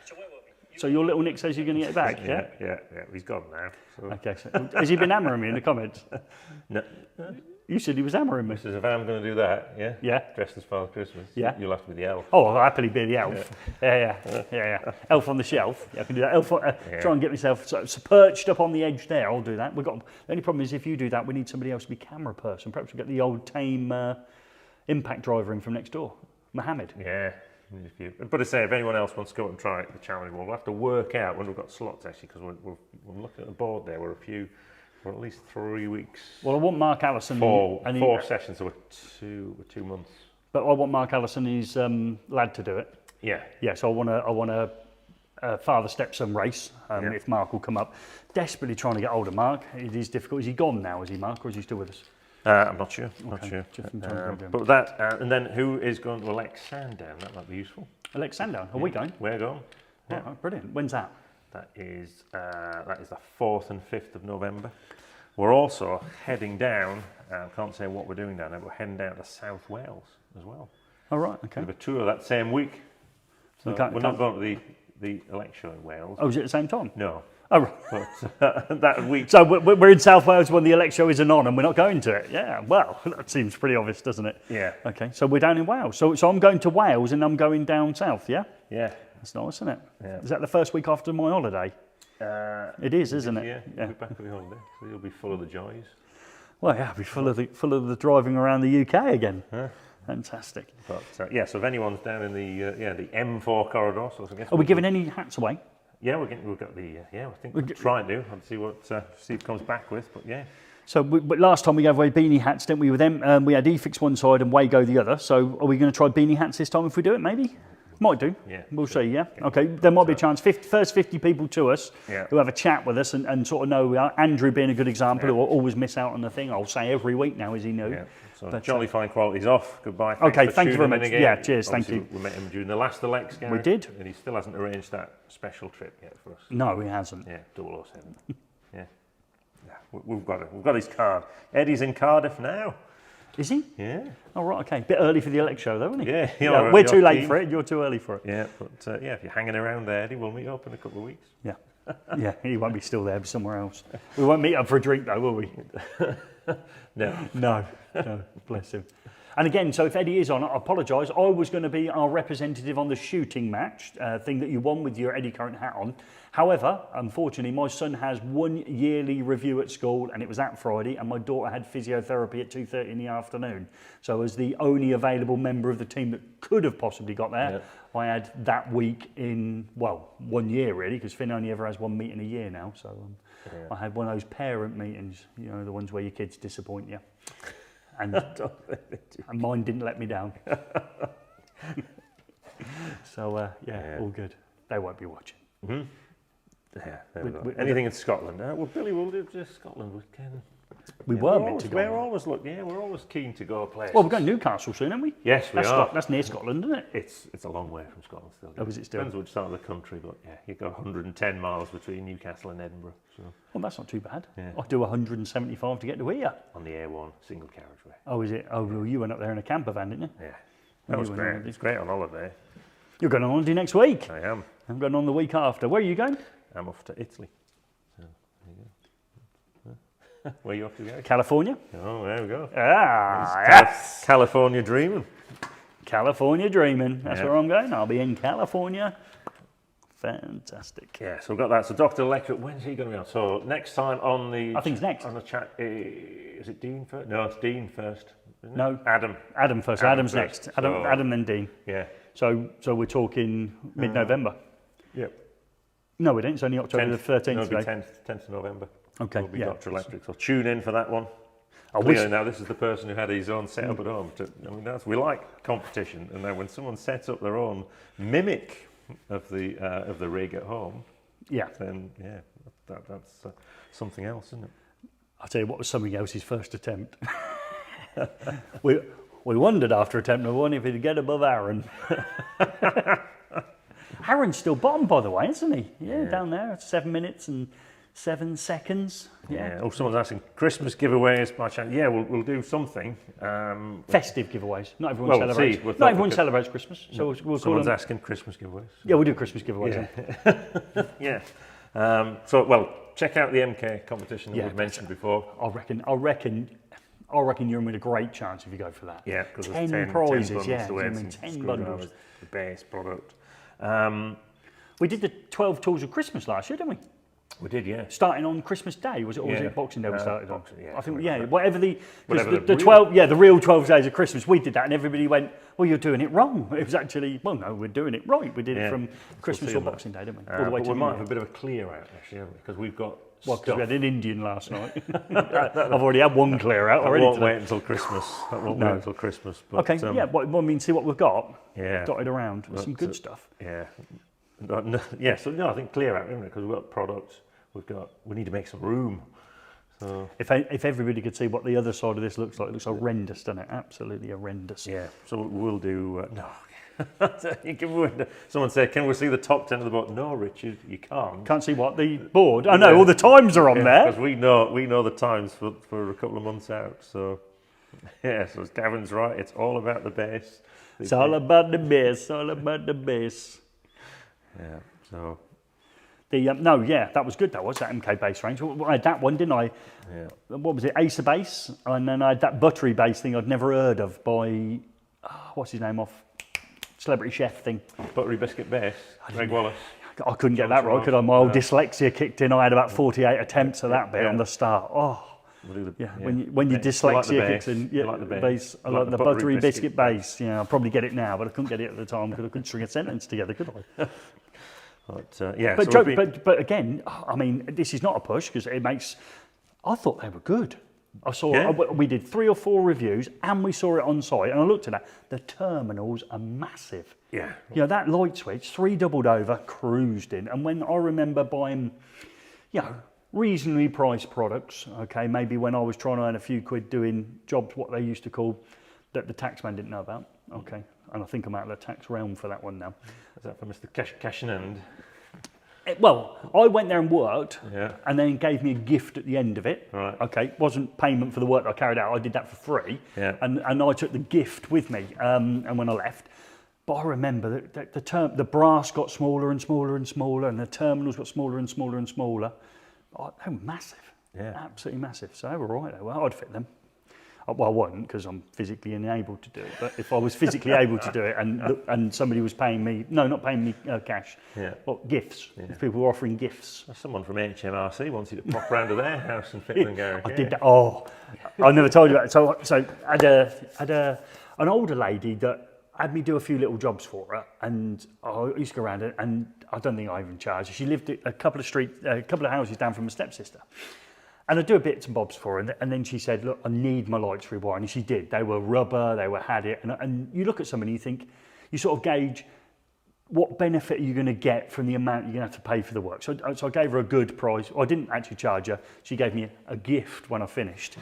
So your little Nick says you're going to get it back, yeah? Yeah. He's gone now. So. Okay, so has he been hammering me in the comments? No. You said he was hammering me. Says if I'm going to do that, yeah. Yeah. Dressed as Father Christmas. Yeah. You'll have to be the elf. Oh, I'll happily be the elf. Yeah. Elf on the shelf. Yeah, I can do that. Elf. Try and get myself so perched up on the edge there. I'll do that. The only problem is if you do that, we need somebody else to be camera person. Perhaps we'll get the old tame impact driver in from next door, Mohammed. Yeah. But I say, if anyone else wants to go and try the challenge, we'll have to work out when we've got slots actually, because we're looking at the board there. We're at least 3 weeks. Well, I want Mark Allison. Four sessions, so we're 2 months. But I want Mark Allison, his lad, to do it. Yeah. Yeah. So I want a father stepson race. If Mark will come up, desperately trying to get hold of Mark. It is difficult. Is he gone now? Is he, Mark, or is he still with us? I'm not sure. Not Okay, sure. just in time to go But that, and then who is going to elect Sandown? That might be useful. Alex Sandown. Are we going? We're going. Yeah. Oh, brilliant. When's that? That is the 4th and 5th of November. We're also heading down. Can't say what we're doing down there. But we're heading down to South Wales as well. All right. Okay. We have a tour that same week. So we're not going to the elect show in Wales. Oh, is it at the same time? No. Oh, right. But that week. So we're in South Wales when the elect show isn't on and we're not going to it. Yeah, well, that seems pretty obvious, doesn't it? Yeah. Okay, so we're down in Wales. So I'm going to Wales and I'm going down south, yeah? Yeah. That's nice, isn't it? Yeah. Is that the first week after my holiday? It is, isn't it? Yeah. You'll be back at the holiday, so you'll be full of the joys. Well, yeah, I'll be full of the driving around the UK again. Huh? Fantastic. But so if anyone's down in the M4 corridor, so I guess Are we giving any hats away? Yeah, we've got the I think we'll try and do. I'll see what Steve comes back with. But yeah. So but last time we gave away beanie hats, didn't we? With them, we had eFIXX one side and Wago the other. So are we going to try beanie hats this time if we do it? Maybe. Might do. Yeah. We'll see. Yeah. Okay. There might be a chance. First 50 people to us who have a chat with us and sort of know who we are. Andrew being a good example, who will always miss out on the thing. I'll say every week now, as he knew. Yeah. So But, jolly fine quality's off. Goodbye. Thanks Okay, for thank you very tuning in much. again. Yeah, cheers, thank Obviously, you. We met him during the last elects, Gary. We did. And he still hasn't arranged that special trip yet for us. No, he hasn't. Yeah, 007. Yeah. We've got his card. Eddie's in Cardiff now. Is he? Yeah. Oh, right, okay. Bit early for the elect show, though, isn't he? Yeah, we're too you're late keen. for it. You're too early for it. Yeah, but if you're hanging around there, Eddie, we'll meet up in a couple of weeks. Yeah. Yeah, he won't be still there, but somewhere else. We won't meet up for a drink, though, will we? No. No, bless him. And again, so if Eddie is on, I apologise. I was going to be our representative on the shooting match thing that you won with your Eddie Current hat on. However, unfortunately, my son has 1 yearly review at school, and it was that Friday, and my daughter had physiotherapy at 2:30 in the afternoon. So as the only available member of the team that could have possibly got there, I had that week in, 1 year really, because Finn only ever has one meeting a year now. So I had one of those parent meetings, the ones where your kids disappoint you. And mine didn't let me down. So, all good. They won't be watching. Mm-hmm. Yeah, there we go. Anything in Scotland? Well, Billy will do just Scotland. We're always keen to go places. Well, we're going to Newcastle soon, aren't we? Yes, we are. That's near Scotland, isn't it? It's a long way from Scotland still. Oh, is it still? Depends which side of the country, but yeah, you go 110 miles between Newcastle and Edinburgh. So. Well, that's not too bad. Yeah. I do 175 to get to here. On the A1 single carriageway. Oh, is it? Oh, well, you went up there in a camper van, didn't you? Yeah, that was great. It's great on holiday. You're going on holiday next week. I am. I'm going on the week after. Where are you going? I'm off to Italy. So, there you go. Where are you off to go? California. Oh, there we go. Yes. California dreaming. California dreaming. That's where I'm going. I'll be in California. Fantastic. Yeah, so we've got that. So Dr. Electric, when's he going to be on? So next time on the... I think it's next. On the chat, is it Dean first? No, it's Dean first. Isn't No. It? Adam. Adam first. Adam's first. Next. Adam then Dean. Yeah. So we're talking mid-November. Yep. No, we didn't. It's only October the 13th No, it'll be today. 10th of November. Okay, It'll be yeah. Dr. Electric. So tune in for that one. Now, this is the person who had his own setup at home. We like competition, and then when someone sets up their own mimic of the rig at home, then that's something else, isn't it? I'll tell you what was something else. His first attempt. we wondered after attempt number one if he'd get above Aaron. Aaron's still bottom, by the way, isn't he? Yeah, down there, 7 minutes and 7 seconds. Yeah. Oh, someone's asking Christmas giveaways by chance. Yeah, we'll do something. Festive giveaways. Not everyone celebrates. Not everyone celebrates Christmas, so we'll call someone's them. Asking Christmas giveaways. Yeah, we'll do Christmas giveaways. Yeah. Yeah. Check out the MK competition that we've mentioned before. I reckon you're in with a great chance if you go for that. Yeah, because 10 prizes. 10 bundles. The base product. We did the 12 tools of Christmas last year, didn't we? We did, yeah. Starting on Christmas Day, was it? Or was it Boxing Day we started on? Yeah, I think, whatever. whatever the real- 12, the real 12 days of Christmas, we did that, and everybody went, well, you're doing it wrong. It was actually, well, no, we're doing it right. We did it from Christmas or Boxing Day, didn't we? All the way but to we might have a bit of a clear out, actually, haven't we? Because we've got because we had an Indian last night. I've already had one clear out already. That won't wait until Christmas. But, okay, see what we've got dotted around. But, some good stuff. Yeah. I think clear out, isn't it? Because we've got products. We need to make some room. So if everybody could see what the other side of this looks like, it looks horrendous, doesn't it? Absolutely horrendous. Yeah. So we'll do. No. Someone said, "Can we see the top 10 of the board?" No, Richard, you can't. Can't see what the board. Oh no, all the times are on there. Because we know the times for a couple of months out. So so Gavin's right. It's all about the base. It's all about the base. All about the base. Yeah. So. That was good. That was that MK base range. I had that one, didn't I? Yeah. What was it? Acer base, and then I had that buttery base thing I'd never heard of by what's his name off Celebrity Chef thing. Buttery biscuit base. Greg Wallace. I couldn't get that right, could I? My old dyslexia kicked in. I had about 48 attempts at that bit on the start. Oh. When your dyslexia kicks in, like the base. I like the buttery biscuit base. Yeah, I'll probably get it now, but I couldn't get it at the time because I couldn't string a sentence together, could I? But again, I mean, this is not a push because it makes. I thought they were good. We did 3 or 4 reviews and we saw it on site, and I looked at that. The terminals are massive. Yeah. That light switch, 3 doubled over, cruised in, and when I remember buying, reasonably priced products. Okay, maybe when I was trying to earn a few quid doing jobs, what they used to call that the taxman didn't know about. Okay. And I think I'm out of the tax realm for that one now. Is that for Mr. Cashinand? Well, I went there and worked, and then gave me a gift at the end of it. Right. Okay, wasn't payment for the work I carried out. I did that for free, and I took the gift with me. And when I left, but I remember that the brass got smaller and smaller and smaller, and the terminals got smaller and smaller and smaller. Oh, they were massive, absolutely massive. So they were right. I'd fit them. Well, I wouldn't because I'm physically enabled to do it. But if I was physically able to do it and somebody was paying me, not paying me cash, but gifts, if people were offering gifts. Someone from HMRC wanted to pop round to their house and fit them and go. I did that. Oh, I never told you that. So I had an older lady that had me do a few little jobs for her, and I used to go around and I don't think I even charged her. She lived a couple of houses down from my stepsister. And I'd do a bits and bobs for her, and then she said, look, I need my lights rewired, and she did. They were rubber, had it, and you look at somebody and you think, you sort of gauge what benefit are you going to get from the amount you're going to have to pay for the work. So I gave her a good price. I didn't actually charge her. She gave me a gift when I finished.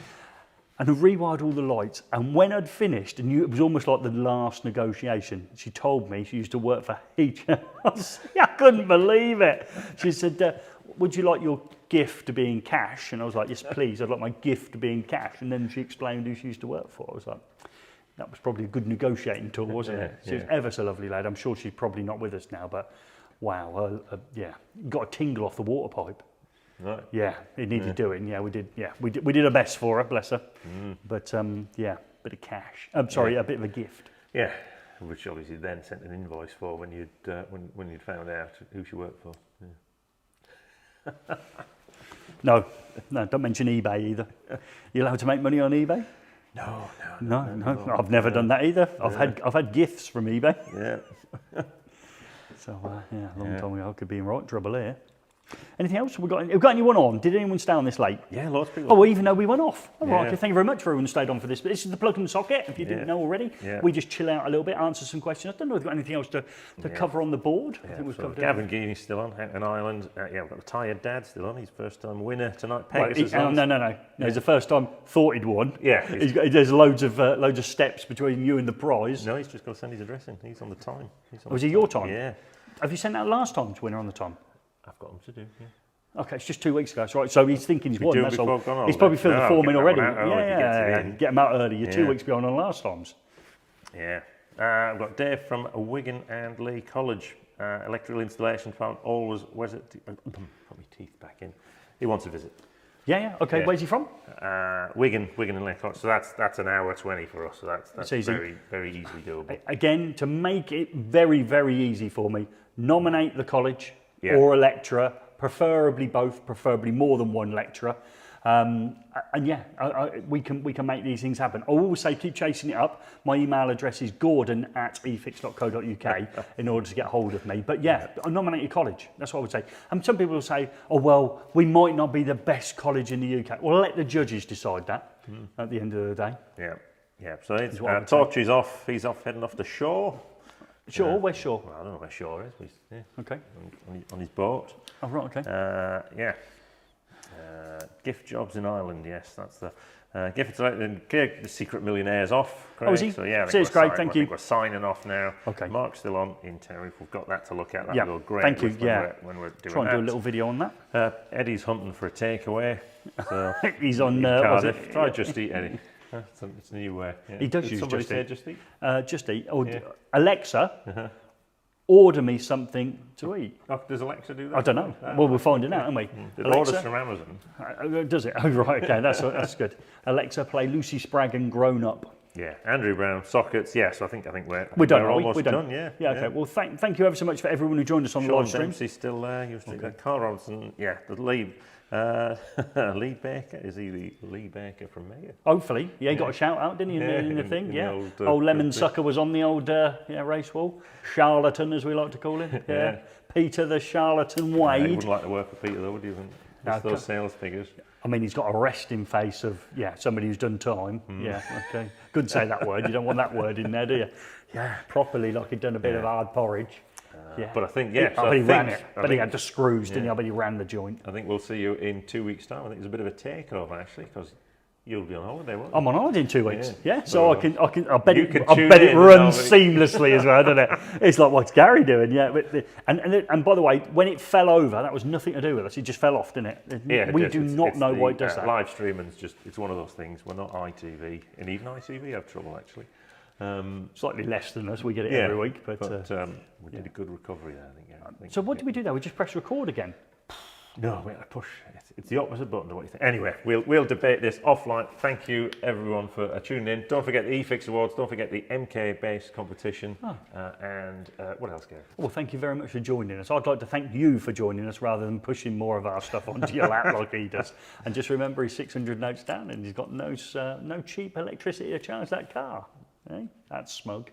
And I rewired all the lights. And when I'd finished, and it was almost like the last negotiation, she told me she used to work for H&S. I couldn't believe it. She said, would you like your gift to be in cash? And I was like, yes, please. I'd like my gift to be in cash. And then she explained who she used to work for. I was like, that was probably a good negotiating tool, wasn't it? She was ever so lovely lad. I'm sure she's probably not with us now, but wow, got a tingle off the water pipe. Right. Yeah, it needed doing. Yeah, we did. Yeah, we did our best for her, bless her. But yeah, bit of cash. I'm sorry, a bit of a gift. Yeah, which obviously then sent an invoice for when you'd when you'd found out who she worked for. Yeah. No, don't mention eBay either. You allowed to make money on eBay? No. I've never done that either. I've had gifts from eBay. Yeah. So a long time ago, I could be in right trouble here. Anything else? We've got anyone on? Did anyone stay on this late? Yeah, lots of people. Oh, even though we went off. All right, Yeah. okay, thank you very much for everyone who stayed on for this. But this is the plug and socket, if you didn't know already. Yeah. We just chill out a little bit, answer some questions. I don't know if we've got anything else to cover on the board. I Yeah, think we've so covered Gavin Geeney's still on, out in Ireland. Yeah, we've got the tired dad still on. He's first time winner tonight. Right, Pegasus on. no. It's the first time thought he'd won. Yeah. There's loads of steps between you and the prize. No, he's just got to send his address in. He's on the time. Was it your time? Yeah. Have you sent out last time's winner on the time? I've got him to do, yeah. Okay, it's just 2 weeks ago. That's right. So he's thinking he's won. do it That's before all. I've gone on, He's probably then. filled the No, form get in that already. one out early to get it in. Get him out early. You're 2 Yeah. weeks behind on last times. Yeah. I've got Dave from Wigan and Lee College. Electrical installation found always. Where's it? Put my teeth back in. He wants a visit. Yeah. Okay, Yeah. where's he from? Wigan and Lee College. So that's an hour 20 for us. So that's easy. very, very easily doable. Again, to make it very, very easy for me, nominate the college Yeah. or a lecturer, preferably both, preferably more than one lecturer. And we can make these things happen. I always say keep chasing it up. My email address is gordon@efix.co.uk in order to get hold of me. But yeah, nominate your college. That's what I would say. And some people will say, oh, well, we might not be the best college in the UK. Well, let the judges decide that at the end of the day. Yeah. So it's, what I would Torchy's off. He's off heading off to shore. Sure, where's Shaw? Well, I don't know where Shore is. But he's, Okay. on his boat. Oh, right, okay. Gift jobs in Ireland. Yes, that's the gift. The Secret Millionaire's off. Craig. Oh, is he? So yeah, I think Cheers, we're Craig, thank you. We're signing off now. Okay. Mark's still on in Tenerife. We've got that to look at. Yeah, That'll go great. thank you. When we're doing Try and that. do a little video on that. Eddie's hunting for a takeaway. So He's on in Cardiff. Cardiff. Try Just Eat, Eddie. It's a new way. Yeah. He does Did use somebody Just say Eat. Just Eat? Just eat. Or Alexa, order me something to eat. Oh, does Alexa do that? I don't know. Well, we'll find it out, aren't we? It orders from Amazon. Does it? Oh, right. Okay, that's good. Alexa, play Lucy Spraggan Grown Up. Yeah, Andrew Brown, sockets. Yes, I think we're done. We're Are we? almost We're done. Yeah. Okay. Well, thank you ever so much for everyone who joined us on the Sean live stream. Dempsey's still there. He was Carl Robinson. Yeah, the lead. Lee Baker. Is he the Lee Baker from Megger? Hopefully, he got a shout out, didn't he, in the thing? in Yeah. the Old Lemon the- Sucker was on the old race wall. Charlatan, as we like to call him. Yeah. Peter the Charlatan You Wade. wouldn't like to work for Peter though, would you? Just No, those sales figures. I mean, he's got a resting face of, somebody who's done time. Yeah, okay. Couldn't say that word. You don't want that word in there, do you? Yeah, properly, like he'd done a bit of hard porridge. But I think, I bet he ran it. But he had the screws, didn't he? I bet he ran the joint. I think we'll see you in 2 weeks' time. I think there's a bit of a takeover actually, because you'll be on holiday, won't you? I'm on holiday in 2 weeks. Yeah. Yeah, so I bet You it could I tune bet it in runs and seamlessly as well, doesn't it? It's like, what's Gary doing? Yeah, and by the way, when it fell over, that was nothing to do with us. It just fell off, didn't it? Yeah, we do not know why it does that. Live streaming's it's one of those things. We're not ITV, and even ITV have trouble actually. Slightly less than us. We get it every week, but we did a good recovery there, I think. Yeah, I think so what do we do there? We just press record again. No, we had to push. It's the opposite button to what you think. Anyway, we'll debate this offline. Thank you everyone for tuning in. Don't forget the eFIXX Awards. Don't forget the MK-based competition. And what else, Gary? Well, thank you very much for joining us. I'd like to thank you for joining us rather than pushing more of our stuff onto your lap like he does. And just remember, he's 600 notes down and he's got no cheap electricity to charge that car. Eh? That's smug.